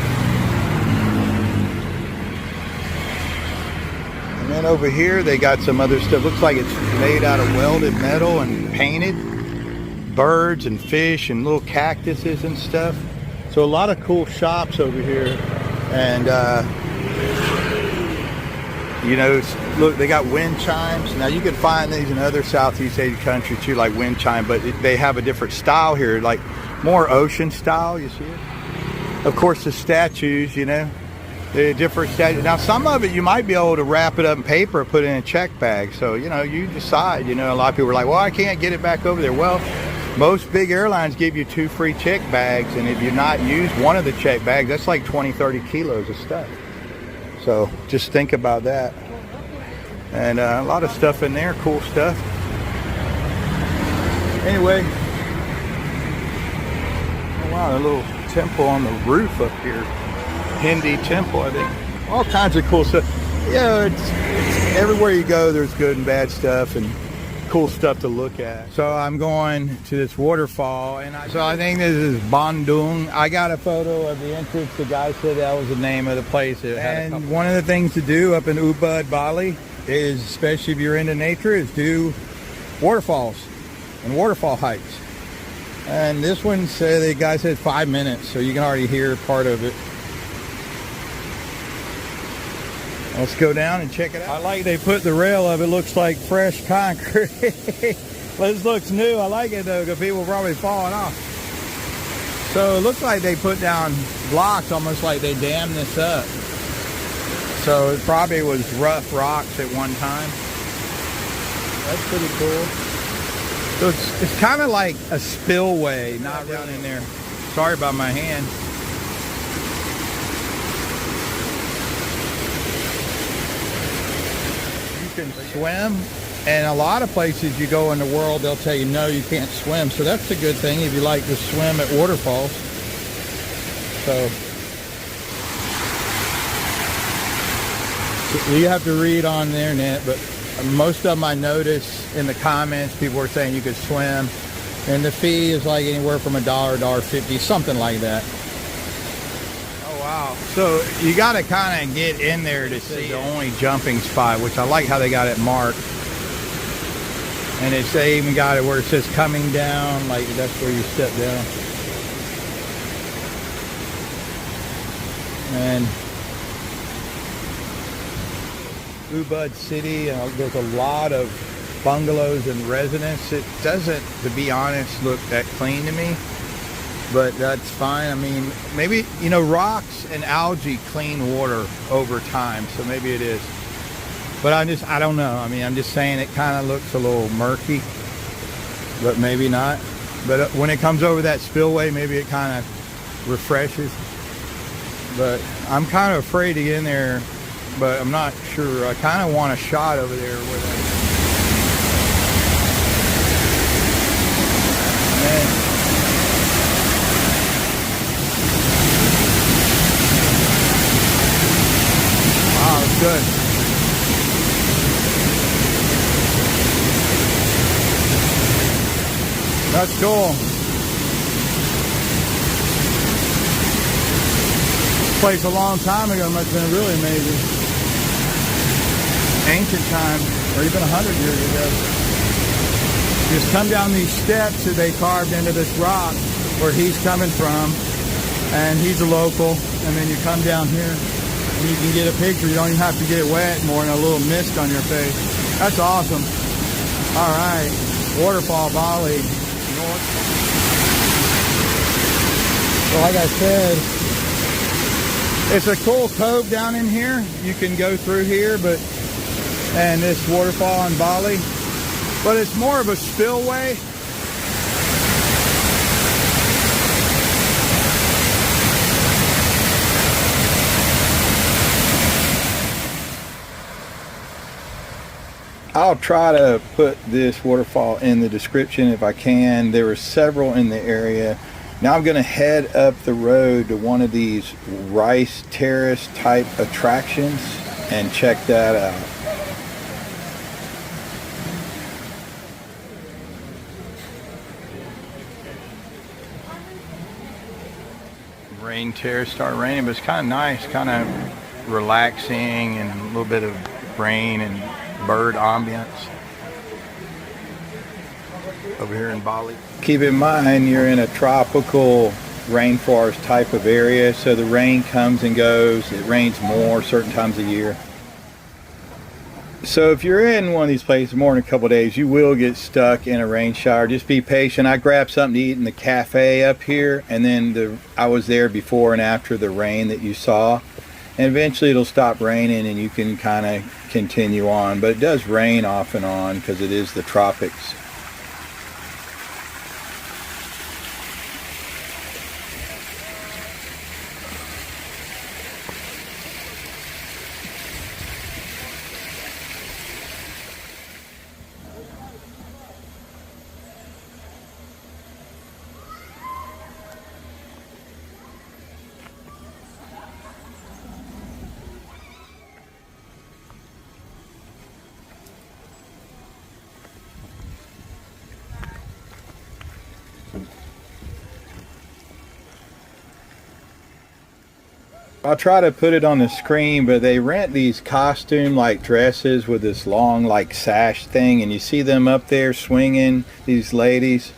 And then over here they got some other stuff. Looks like it's made out of welded metal and painted. Birds and fish and little cactuses and stuff. So a lot of cool shops over here. And you know, look, they got wind chimes. Now you can find these in other Southeast Asian countries too, like wind chime, but they have a different style here, like more ocean style. You see it? Of course, the statues, you know, the different statues. Now some of it you might be able to wrap it up in paper or put it in a check bag. So, you know, you decide. You know, a lot of people are like, well, I can't get it back over there. Well, most big airlines give you 2 free check bags, and if you're not used one of the check bags, that's like 20-30 kilos of stuff. So just think about that. And a lot of stuff in there, cool stuff. Anyway, oh wow, a little temple on the roof up here. Hindi temple, I think. All kinds of cool stuff. Yeah, it's everywhere you go, there's good and bad stuff and cool stuff to look at. So I'm going to this waterfall, and I think this is Bandung. I got a photo of the entrance. The guy said that was the name of the place. And one of the things to do up in Ubud, Bali, is, especially if you're into nature, is do waterfalls and waterfall hikes. And this one, the guy said 5 minutes, so you can already hear part of it. Let's go down and check it out. I like they put the rail up. It looks like fresh concrete. This looks new. I like it though, because people are probably falling off. So it looks like they put down blocks, almost like they dammed this up. So it probably was rough rocks at one time. That's pretty cool. So it's kind of like a spillway, not down in there. Sorry about my hand. Can swim, and a lot of places you go in the world they'll tell you no, you can't swim, so that's a good thing if you like to swim at waterfalls. So you have to read on the internet, but most of them I notice in the comments people are saying you could swim, and the fee is like anywhere from $1 to $1.50, something like that. Wow. So you got to kind of get in there to see the only jumping spot, which I like how they got it marked. And they even got it where it says coming down, like that's where you step down. And Ubud City, there's a lot of bungalows and residences. It doesn't, to be honest, look that clean to me. But that's fine. I mean, maybe, you know, rocks and algae clean water over time, so maybe it is. But I don't know. I mean, I'm just saying it kind of looks a little murky, but maybe not. But when it comes over that spillway, maybe it kind of refreshes. But I'm kind of afraid to get in there, but I'm not sure. I kind of want a shot over there where that man. Wow, it's good. That's cool. This place a long time ago must have been really amazing. Ancient time, or even 100 years ago. You just come down these steps that they carved into this rock where he's coming from, and he's a local, and then you come down here. And you can get a picture. You don't even have to get wet more than a little mist on your face. That's awesome. All right, waterfall Bali. So like I said, it's a cool cove down in here. You can go through here, and this waterfall in Bali, but it's more of a spillway. I'll try to put this waterfall in the description if I can. There were several in the area. Now I'm going to head up the road to one of these rice terrace type attractions and check that out. Rain terrace started raining, but it's kind of nice, kind of relaxing, and a little bit of rain and bird ambience over here in Bali. Keep in mind you're in a tropical rainforest type of area, so the rain comes and goes. It rains more certain times of year. So if you're in one of these places more than a couple of days, you will get stuck in a rain shower. Just be patient. I grabbed something to eat in the cafe up here, and then I was there before and after the rain that you saw. And eventually it'll stop raining and you can kind of continue on. But it does rain off and on because it is the tropics. I'll try to put it on the screen, but they rent these costume like dresses with this long like sash thing, and you see them up there swinging, these ladies.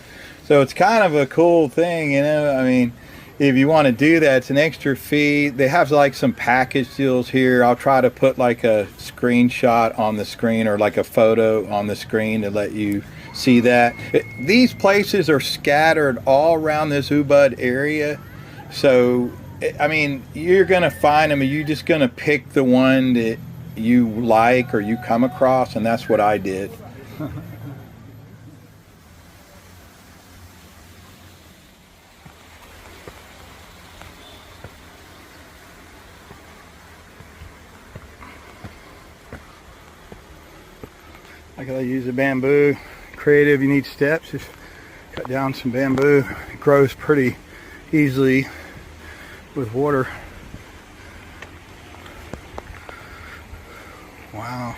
So it's kind of a cool thing, you know. I mean, if you want to do that, it's an extra fee. They have like some package deals here. I'll try to put like a screenshot on the screen or like a photo on the screen to let you see that. These places are scattered all around this Ubud area, so I mean, you're going to find them, and you're just going to pick the one that you like or you come across, and that's what I did. I gotta use the bamboo. Creative, you need steps. Just cut down some bamboo. It grows pretty easily with water. Wow.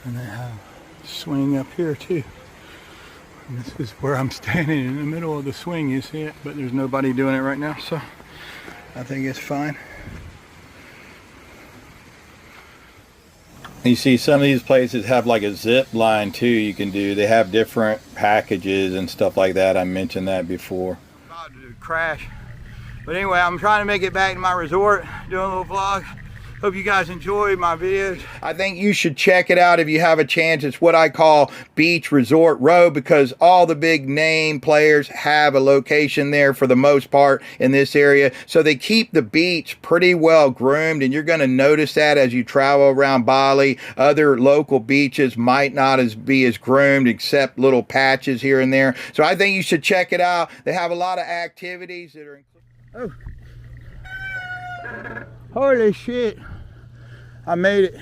And they have a swing up here too. And this is where I'm standing in the middle of the swing, you see it, but there's nobody doing it right now, so I think it's fine. You see some of these places have like a zip line too you can do. They have different packages and stuff like that. I mentioned that before. About to crash. But anyway, I'm trying to make it back to my resort, doing a little vlog. Hope you guys enjoyed my videos. I think you should check it out if you have a chance. It's what I call Beach Resort Row, because all the big name players have a location there for the most part in this area. So they keep the beach pretty well groomed, and you're going to notice that as you travel around Bali. Other local beaches might not be as groomed, except little patches here and there. So I think you should check it out. They have a lot of activities that are included. Oh. Holy shit. I made it.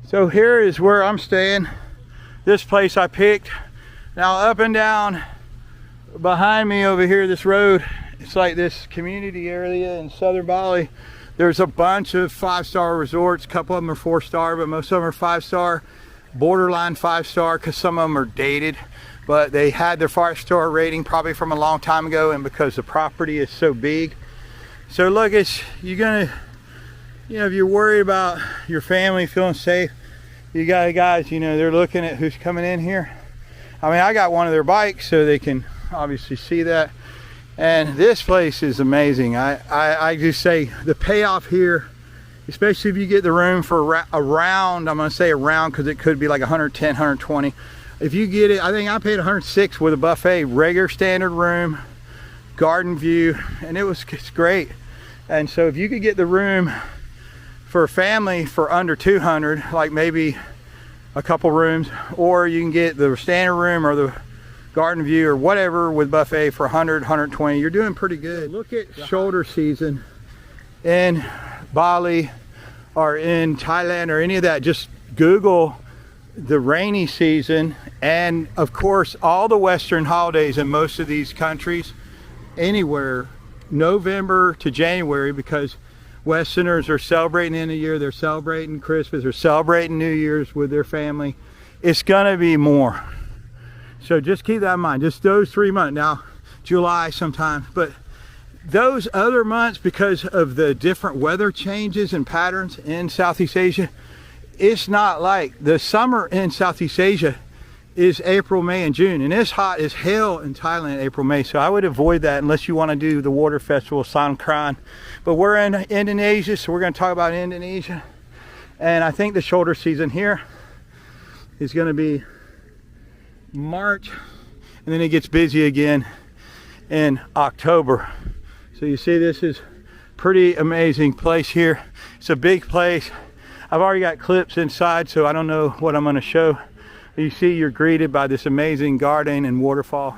So here is where I'm staying. This place I picked. Now up and down behind me over here, this road, it's like this community area in southern Bali. There's a bunch of 5-star resorts. A couple of them are 4-star, but most of them are 5-star. Borderline 5-star, because some of them are dated. But they had their 5-star rating probably from a long time ago, and because the property is so big. So look, you're gonna, you know, if you're worried about your family feeling safe, you got guys, you know, they're looking at who's coming in here. I mean, I got one of their bikes so they can obviously see that. And this place is amazing. I just say the payoff here, especially if you get the room for around, I'm gonna say around because it could be like 110, 120. If you get it, I think I paid 106 with a buffet, regular standard room, garden view, and it's great. And so if you could get the room for a family for under 200, like maybe a couple rooms, or you can get the standard room or the garden view or whatever with buffet for 100, 120, you're doing pretty good. Look at shoulder season in Bali or in Thailand or any of that. Just Google the rainy season, and of course all the Western holidays in most of these countries, anywhere, November to January, because Westerners are celebrating the end of the year, they're celebrating Christmas, they're celebrating New Year's with their family. It's gonna be more. So just keep that in mind, just those 3 months. Now, July sometimes, but those other months, because of the different weather changes and patterns in Southeast Asia, it's not like the summer in Southeast Asia is April, May, and June, and it's hot as hell in Thailand, April, May. So I would avoid that unless you want to do the water festival, Songkran. But we're in Indonesia, so we're going to talk about Indonesia. And I think the shoulder season here is going to be March, and then it gets busy again in October. So you see, this is pretty amazing place here. It's a big place. I've already got clips inside, so I don't know what I'm going to show. You see, you're greeted by this amazing garden and waterfall.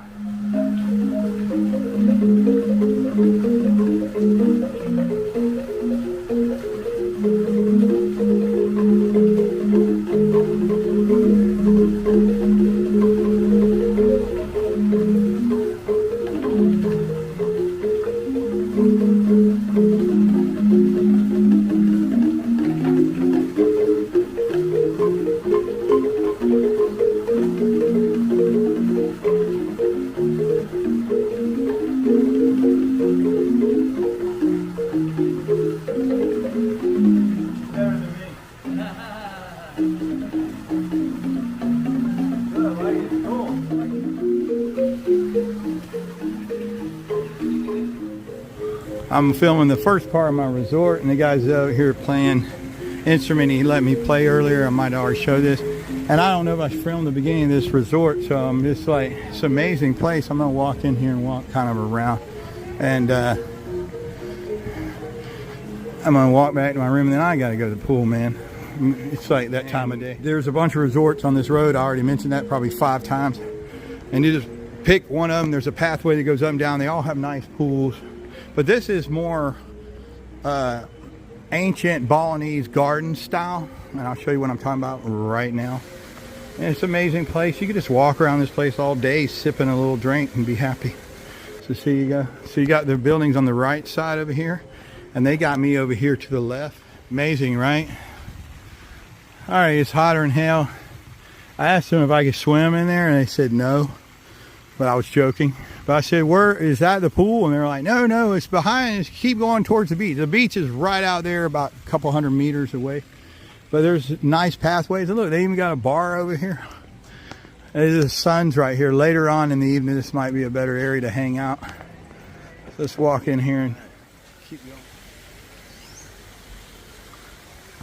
I'm filming the first part of my resort, and the guy's out here playing instrument he let me play earlier. I might already show this, and I don't know if I filmed the beginning of this resort, so I'm just like, it's an amazing place. I'm gonna walk in here and walk kind of around, and I'm gonna walk back to my room, and then I gotta go to the pool, man. It's like that time of day. There's a bunch of resorts on this road. I already mentioned that probably 5 times, and you just pick one of them. There's a pathway that goes up and down. They all have nice pools. But this is more ancient Balinese garden style, and I'll show you what I'm talking about right now. And it's an amazing place. You can just walk around this place all day sipping a little drink and be happy. So see, you go. So you got the buildings on the right side over here, and they got me over here to the left. Amazing, right? All right, it's hotter than hell. I asked them if I could swim in there, and they said no, but I was joking. But I said, where is that, the pool? And they're like, no, it's behind. Just keep going towards the beach. The beach is right out there about a couple hundred meters away. But there's nice pathways. And look, they even got a bar over here. The sun's right here. Later on in the evening, this might be a better area to hang out. So let's walk in here and keep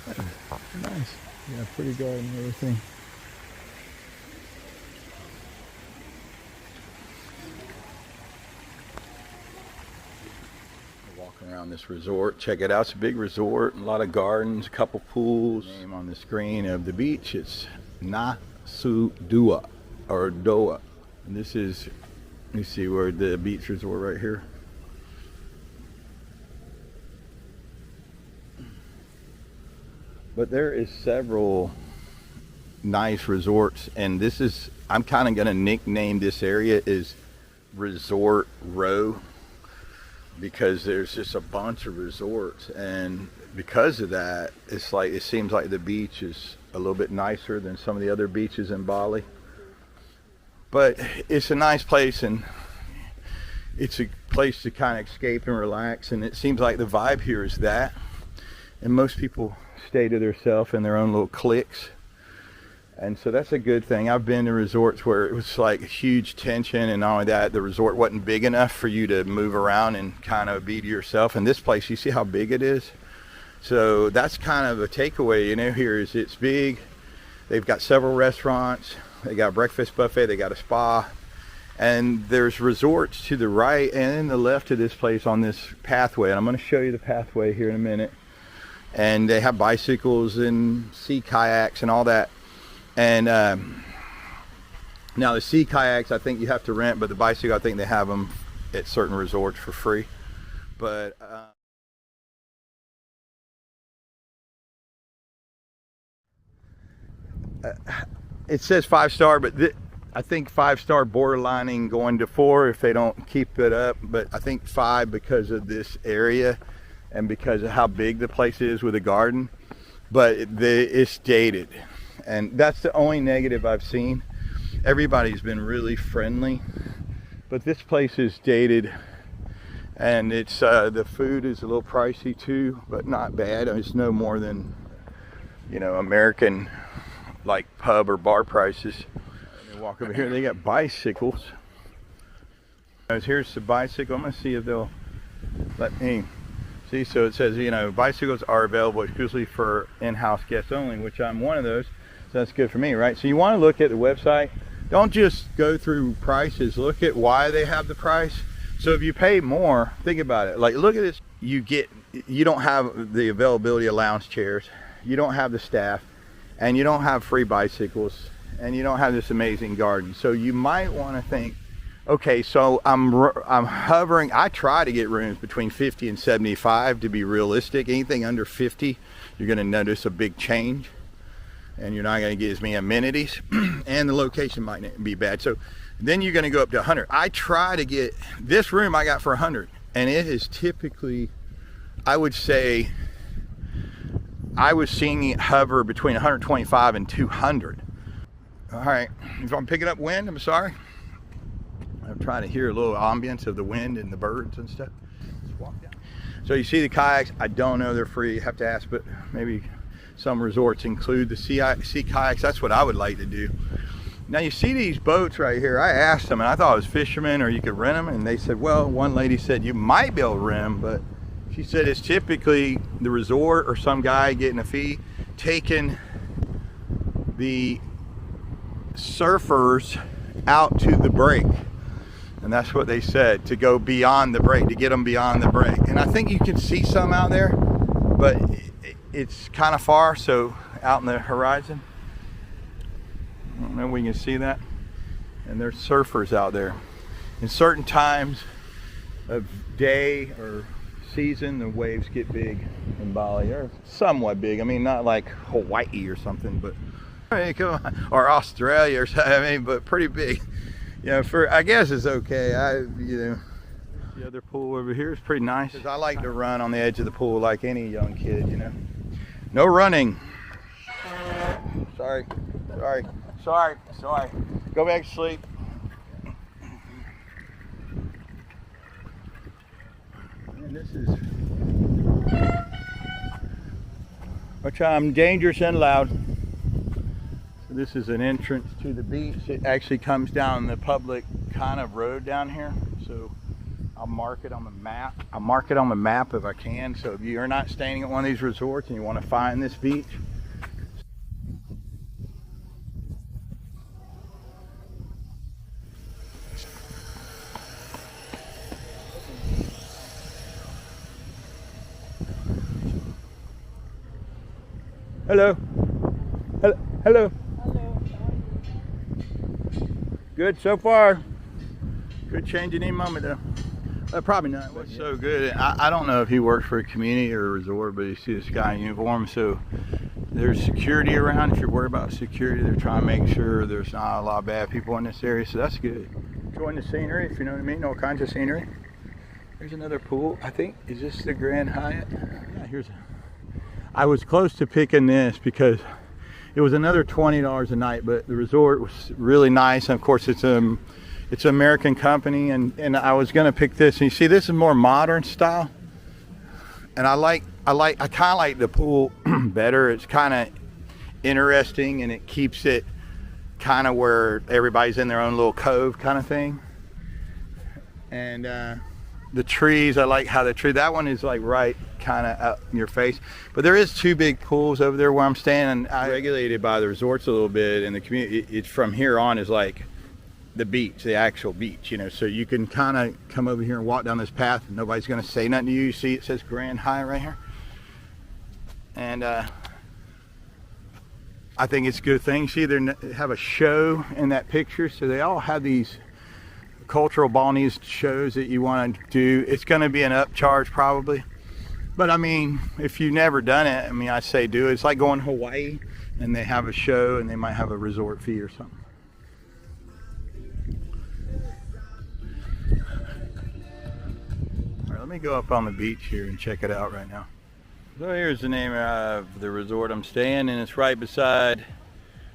going. Nice. Yeah, pretty garden and everything. Around this resort, check it out. It's a big resort, a lot of gardens, a couple pools. Name on the screen of the beach, it's Nusa Dua or Doa, and this is, you see where the beach resort right here. But there is several nice resorts, and this is, I'm kind of going to nickname this area is Resort Row, because there's just a bunch of resorts, and because of that, it's like, it seems like the beach is a little bit nicer than some of the other beaches in Bali. But it's a nice place, and it's a place to kind of escape and relax, and it seems like the vibe here is that. And most people stay to themselves in their own little cliques. And so that's a good thing. I've been to resorts where it was like huge tension, and not only that, the resort wasn't big enough for you to move around and kind of be to yourself. And this place, you see how big it is? So that's kind of a takeaway, you know, here is it's big. They've got several restaurants. They got a breakfast buffet. They got a spa. And there's resorts to the right and the left of this place on this pathway. And I'm going to show you the pathway here in a minute. And they have bicycles and sea kayaks and all that. And now the sea kayaks, I think you have to rent, but the bicycle, I think they have them at certain resorts for free. But it says 5-star, but I think 5-star borderlining going to 4 if they don't keep it up. But I think 5 because of this area and because of how big the place is with the garden. But it's dated, and that's the only negative I've seen. Everybody's been really friendly, but this place is dated, and it's the food is a little pricey too, but not bad. It's no more than, you know, American like pub or bar prices. And walk over here, they got bicycles. Here's the bicycle. I'm gonna see if they'll let me see. So it says, you know, bicycles are available exclusively for in-house guests only, which I'm one of those, so that's good for me, right? So you want to look at the website. Don't just go through prices, look at why they have the price. So if you pay more, think about it. Like, look at this. You don't have the availability of lounge chairs, you don't have the staff, and you don't have free bicycles, and you don't have this amazing garden. So you might want to think, okay, so I'm hovering. I try to get rooms between 50 and 75 to be realistic. Anything under 50, you're going to notice a big change, and you're not going to get as many amenities, and the location might be bad. So then you're going to go up to 100. I try to get this room I got for 100, and it is typically, I would say, I was seeing it hover between 125 and 200. All right, if I'm picking up wind, I'm sorry. I'm trying to hear a little ambience of the wind and the birds and stuff. Let's walk down. So you see the kayaks. I don't know, they're free. You have to ask, but maybe some resorts include the sea kayaks. That's what I would like to do. Now you see these boats right here. I asked them, and I thought it was fishermen or you could rent them, and they said, well, one lady said you might be able to rent them, but she said it's typically the resort or some guy getting a fee taking the surfers out to the break. And that's what they said, to go beyond the break, to get them beyond the break. And I think you can see some out there, but it's kind of far, so out in the horizon. I don't know if we can see that. And there's surfers out there. In certain times of day or season, the waves get big in Bali, or somewhat big. I mean, not like Hawaii or something, but I mean, come on, or Australia or something. I mean, but pretty big. You know, for I guess it's okay. You know, the other pool over here is pretty nice. I like to run on the edge of the pool like any young kid. You know, no running. Sorry. Go back to sleep. And this is, which I'm dangerous and loud. So this is an entrance to the beach. It actually comes down the public kind of road down here. So I'll mark it on the map. I'll mark it on the map if I can. So if you're not staying at one of these resorts and you want to find this beach, hello. Hello. Good so far. Could change any moment though. Probably not. What's so good? I don't know if he works for a community or a resort, but you see this guy in uniform. So there's security around. If you're worried about security, they're trying to make sure there's not a lot of bad people in this area. So that's good. Enjoying the scenery, if you know what I mean. All kinds of scenery. There's another pool. I think, is this the Grand Hyatt? Yeah, I was close to picking this because it was another $20 a night, but the resort was really nice. And of course, it's an American company, and I was gonna pick this. And you see, this is more modern style, and I kind of like the pool better. interesting, and it keeps it kind of where everybody's in their own little cove kind of thing. And the trees, I like how that one is like right kind of out in your face. But there is 2 big pools over there where I'm staying, and I regulated by the resorts a little bit, and the community, it's from here on is like the beach, the actual beach, you know, so you can kind of come over here and walk down this path and nobody's going to say nothing to you. You see it says Grand Hyatt right here, and I think it's a good thing. See, they have a show in that picture, so they all have these cultural Balinese shows that you want to do. It's going to be an upcharge probably, but I mean, if you've never done it, I mean, I say do it. It's like going to Hawaii and they have a show and they might have a resort fee or something. All right, let me go up on the beach here and check it out right now. So here's the name of the resort I'm staying, and it's right beside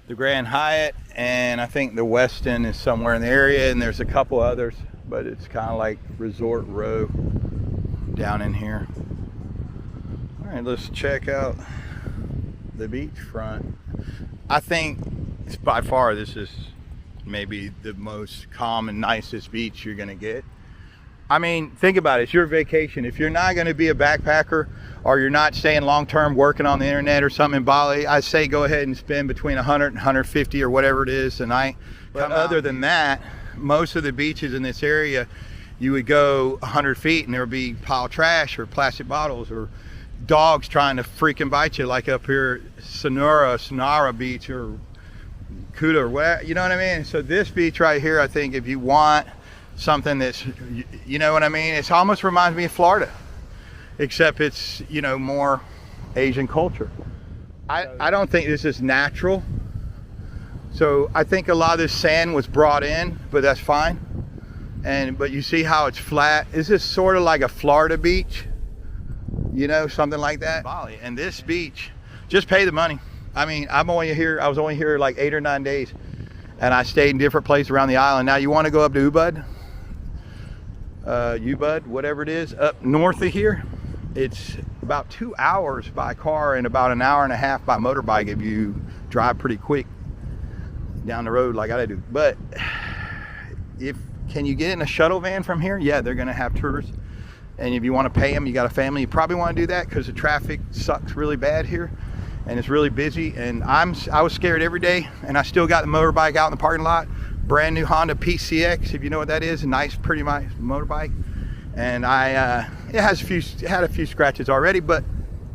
the Grand Hyatt, and I think the Westin is somewhere in the area, and there's a couple others, but it's kind of like Resort Row down in here. All right, let's check out the beachfront. I think it's by far, this is maybe the most calm and nicest beach you're gonna get. I mean, think about it, it's your vacation. If you're not gonna be a backpacker or you're not staying long-term working on the internet or something in Bali, I say go ahead and spend between 100 and 150 or whatever it is a night. But other than that, most of the beaches in this area, you would go 100 feet and there would be pile of trash or plastic bottles or dogs trying to freaking bite you, like up here Sonora Beach or Kuta or whatever, you know what I mean? So this beach right here, I think if you want something that's, you know what I mean, it almost reminds me of Florida, except it's, you know, more Asian culture. I don't think this is natural, so I think a lot of this sand was brought in, but that's fine. But you see how it's flat. This is sort of like a Florida beach, you know, something like that. Bali. And this beach, just pay the money. I mean, I was only here like 8 or 9 days, and I stayed in different places around the island. Now you want to go up to Ubud, whatever it is, up north of here. It's about 2 hours by car and about an hour and a half by motorbike if you drive pretty quick down the road like I do. But can you get in a shuttle van from here? Yeah, they're gonna have tours. And if you want to pay them, you got a family, you probably want to do that because the traffic sucks really bad here and it's really busy. And I was scared every day, and I still got the motorbike out in the parking lot. Brand new Honda PCX, if you know what that is, a nice, pretty nice motorbike. And it had a few scratches already, but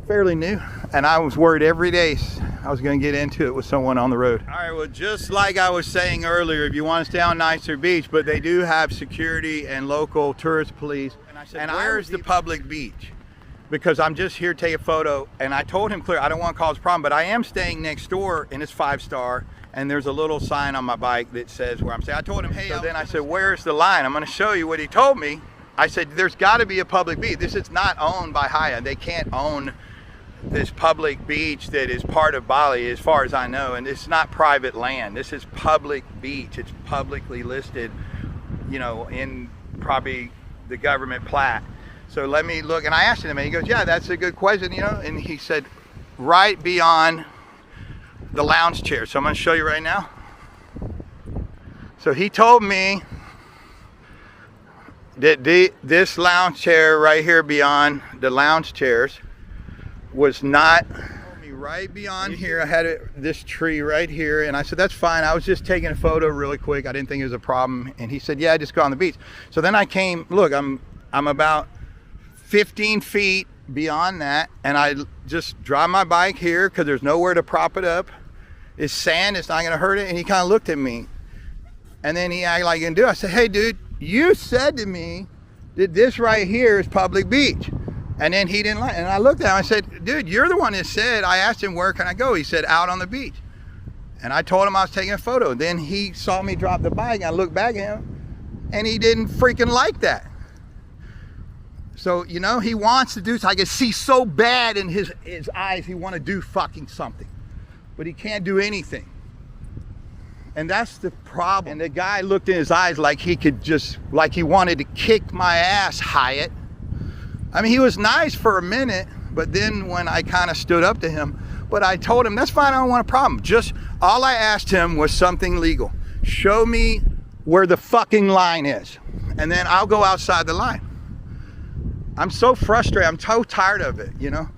fairly new. And I was worried every day I was going to get into it with someone on the road. All right, well, just like I was saying earlier, if you want to stay on nicer beach, but they do have security and local tourist police. And I said, where's the public beach? Because I'm just here to take a photo. And I told him clear, I don't want to cause a problem, but I am staying next door, and it's 5-star. And there's a little sign on my bike that says where I'm staying. I told him, hey, so then I said, where's the line? I'm going to show you what he told me. I said, there's got to be a public beach. This is not owned by Hyatt. They can't own this public beach that is part of Bali, as far as I know, and it's not private land. This is public beach. It's publicly listed, you know, in probably the government plat. So let me look, and I asked him, and he goes, yeah, that's a good question, you know, and he said, right beyond the lounge chair. So I'm going to show you right now. So he told me that this lounge chair right here beyond the lounge chairs was not, right beyond here. I had this tree right here, and I said, that's fine. I was just taking a photo really quick. I didn't think it was a problem. And he said, yeah, just go on the beach. So then I came, look, I'm about 15 feet beyond that, and I just drive my bike here because there's nowhere to prop it up. It's sand, it's not gonna hurt it. And he kind of looked at me, and then he acted like he didn't do it. I said, hey dude, you said to me that this right here is public beach. And then he didn't like it. And I looked at him, I said, dude, you're the one that said, I asked him, where can I go? He said, out on the beach. And I told him I was taking a photo. Then he saw me drop the bike, and I looked back at him, and he didn't freaking like that. So, you know, he wants to do, so I can see so bad in his eyes, he want to do fucking something. But he can't do anything. And that's the problem. And the guy looked in his eyes like he could just, like he wanted to kick my ass, Hyatt. I mean, he was nice for a minute, but then when I kind of stood up to him, But I told him, that's fine, I don't want a problem. Just, all I asked him was something legal. Show me where the fucking line is, and then I'll go outside the line. I'm so frustrated, I'm so tired of it, you know?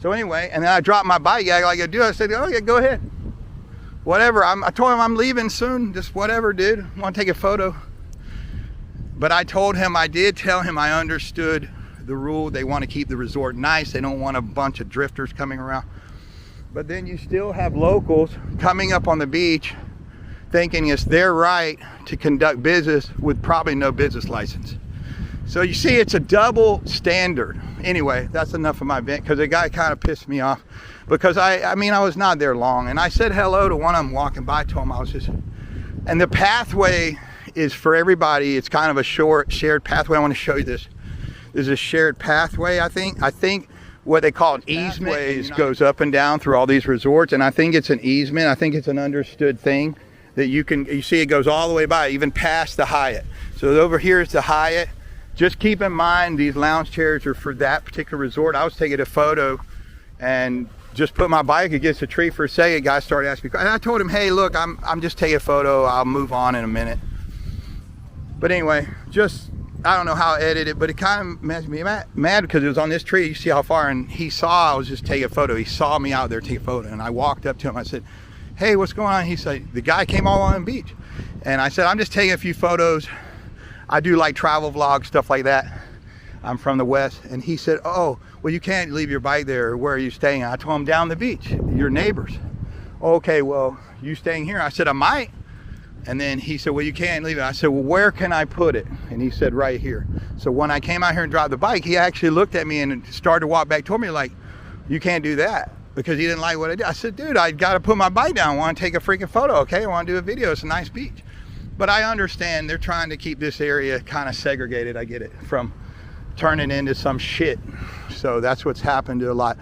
So anyway, and then I dropped my bike, like I do, I said, oh yeah, go ahead. Whatever, I told him I'm leaving soon, just whatever, dude, want to take a photo. But I told him, I did tell him I understood the rule. They want to keep the resort nice. They don't want a bunch of drifters coming around. But then you still have locals coming up on the beach thinking it's their right to conduct business with probably no business license. So you see, it's a double standard. Anyway, that's enough of my vent, because the guy kind of pissed me off, because I mean, I was not there long, and I said hello to one of them walking by. I told him I was just, and the pathway is for everybody. It's kind of a short shared pathway. I want to show you this. There's a shared pathway, I think what they call an easement goes up and down through all these resorts, and I think it's an easement. I think it's an understood thing that you see it goes all the way by, even past the Hyatt. So over here is the Hyatt. Just keep in mind, these lounge chairs are for that particular resort. I was taking a photo and just put my bike against a tree for a second. Guy started asking me, and I told him, hey, look, I'm just taking a photo. I'll move on in a minute. But anyway, just, I don't know how I edited it, but it kind of made me mad because it was on this tree. You see how far, and he saw I was just taking a photo. He saw me out there taking a photo, and I walked up to him. I said, hey, what's going on? He said, the guy came all on the beach. And I said, I'm just taking a few photos. I do like travel vlogs, stuff like that. I'm from the West. And he said, oh, well, you can't leave your bike there. Where are you staying? I told him, down the beach, your neighbors. Okay, well, you staying here? I said, I might. And then he said, well, you can't leave it. I said, well, where can I put it? And he said, right here. So when I came out here and dropped the bike, he actually looked at me and started to walk back toward me like, you can't do that, because he didn't like what I did. I said, dude, I got to put my bike down. I want to take a freaking photo, okay? I want to do a video. It's a nice beach. But I understand they're trying to keep this area kind of segregated. I get it, from turning into some shit. So that's what's happened to a lot.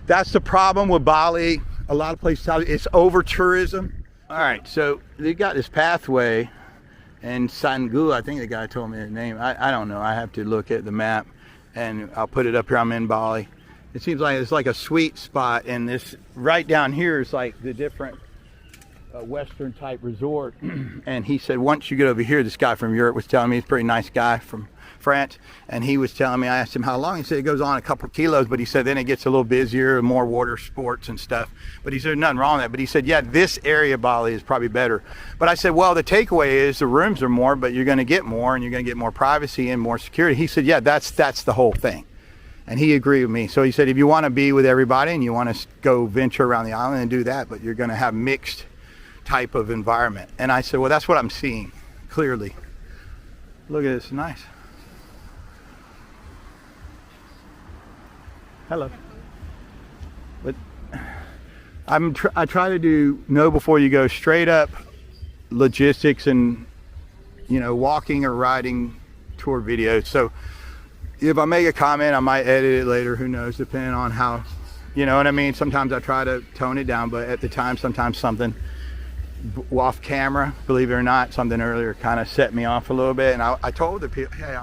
That's the problem with Bali. A lot of places, it's over tourism. All right, so they got this pathway in Sangu. I think the guy told me the name. I don't know. I have to look at the map, and I'll put it up here. I'm in Bali. It seems like it's like a sweet spot, and this right down here is like the different Western type resort. And he said once you get over here, this guy from Europe was telling me, he's a pretty nice guy from France, and he was telling me, I asked him how long, he said it goes on a couple of kilos, but he said then it gets a little busier, more water sports and stuff. But he said there's nothing wrong with that. But he said, yeah, this area of Bali is probably better. But I said, well, the takeaway is the rooms are more, but you're going to get more, and you're going to get more privacy and more security. He said, yeah, that's the whole thing. And he agreed with me. So he said, if you want to be with everybody and you want to go venture around the island, and do that, but you're going to have mixed type of environment. And I said, well, that's what I'm seeing clearly. Look at this, nice. Hello. But I try to know before you go, straight up logistics and, you know, walking or riding tour videos. So if I make a comment, I might edit it later, who knows, depending on how, you know what I mean? Sometimes I try to tone it down, but at the time, sometimes something off camera, believe it or not, something earlier kind of set me off a little bit. And I told the people, hey,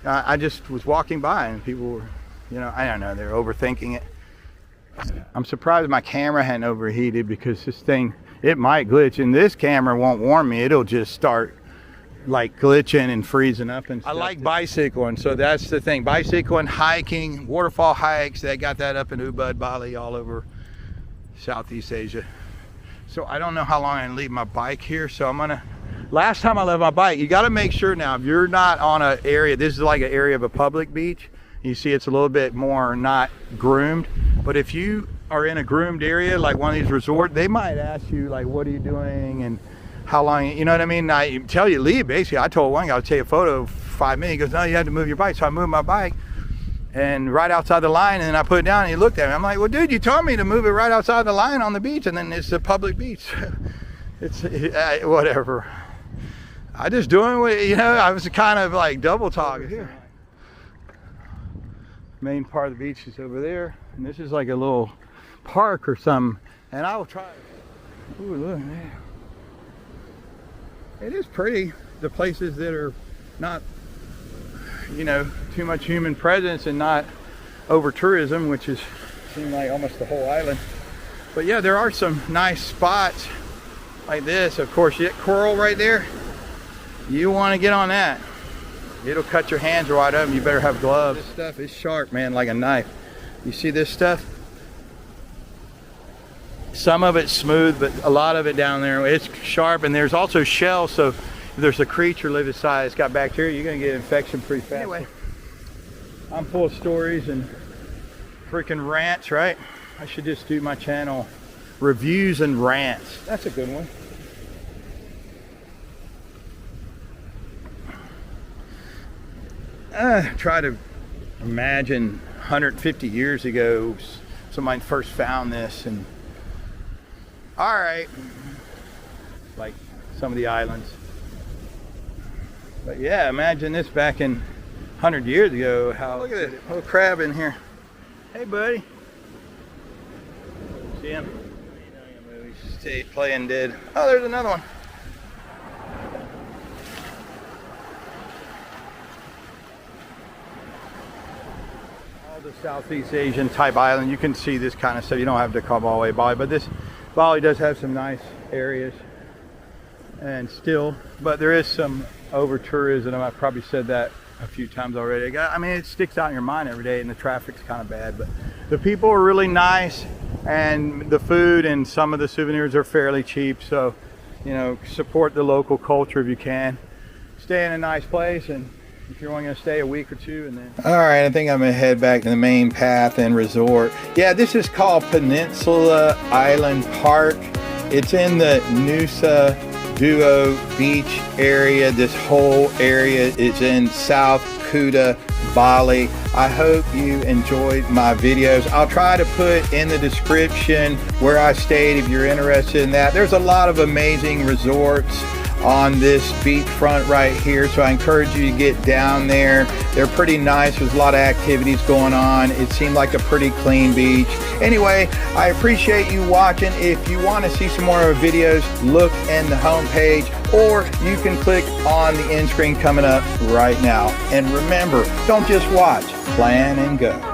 I just was walking by, and people were, you know, I don't know, they're overthinking it. I'm surprised my camera hadn't overheated, because this thing, it might glitch, and this camera won't warn me. It'll just start like glitching and freezing up and stuff. I like bicycling, so that's the thing. Bicycling, hiking, waterfall hikes, they got that up in Ubud, Bali, all over Southeast Asia. So I don't know how long I can leave my bike here, so I'm gonna, last time I left my bike, you gotta make sure now, if you're not on an area, this is like an area of a public beach, you see it's a little bit more not groomed, but if you are in a groomed area, like one of these resorts, they might ask you, like, what are you doing and how long, you know what I mean? I tell you leave, basically. I told one guy, I'll take a photo of 5 minutes. He goes, no, you had to move your bike. So I moved my bike, and right outside the line, and then I put it down, and he looked at me. I'm like, well, dude, you told me to move it right outside the line on the beach, and then it's a public beach. It's whatever. I just doing what, you know, I was kind of like double talking here. Main part of the beach is over there, and this is like a little park or something, and I will try. Ooh, look, man. It is pretty. The places that are not, you know, too much human presence and not over tourism, which is seems like almost the whole island. But yeah, there are some nice spots like this. Of course, you get coral right there. You want to get on that. It'll cut your hands wide open. You better have gloves. This stuff is sharp, man, like a knife. You see this stuff? Some of it's smooth, but a lot of it down there, it's sharp. And there's also shells, so if there's a creature live inside, it's got bacteria, you're gonna get infection pretty fast. Anyway, I'm full of stories and freaking rants, right? I should just do my channel reviews and rants. That's a good one. Try to imagine 150 years ago somebody first found this, and all right, like some of the islands. But yeah, imagine this back in 100 years ago. How, look at it, little crab in here. Hey buddy. See him? He's playing dead. Oh, there's another one. All the Southeast Asian type island, you can see this kind of stuff. You don't have to come all the way Bali, but this Bali does have some nice areas, and still, but there is some over tourism. I've probably said that a few times already. I mean, it sticks out in your mind every day, and the traffic's kind of bad, but the people are really nice, and the food and some of the souvenirs are fairly cheap. So, you know, support the local culture if you can. Stay in a nice place, and if you're only going to stay a week or two, and then. All right, I think I'm going to head back to the main path and resort. Yeah, this is called Peninsula Island Park. It's in the Nusa Dua beach area. This whole area is in South Kuta, Bali. I hope you enjoyed my videos. I'll try to put in the description where I stayed if you're interested in that. There's a lot of amazing resorts on this beachfront right here, so I encourage you to get down there. They're pretty nice. There's a lot of activities going on. It seemed like a pretty clean beach. Anyway, I appreciate you watching. If you want to see some more of our videos, look in the homepage, or you can click on the end screen coming up right now. And remember, don't just watch, plan and go.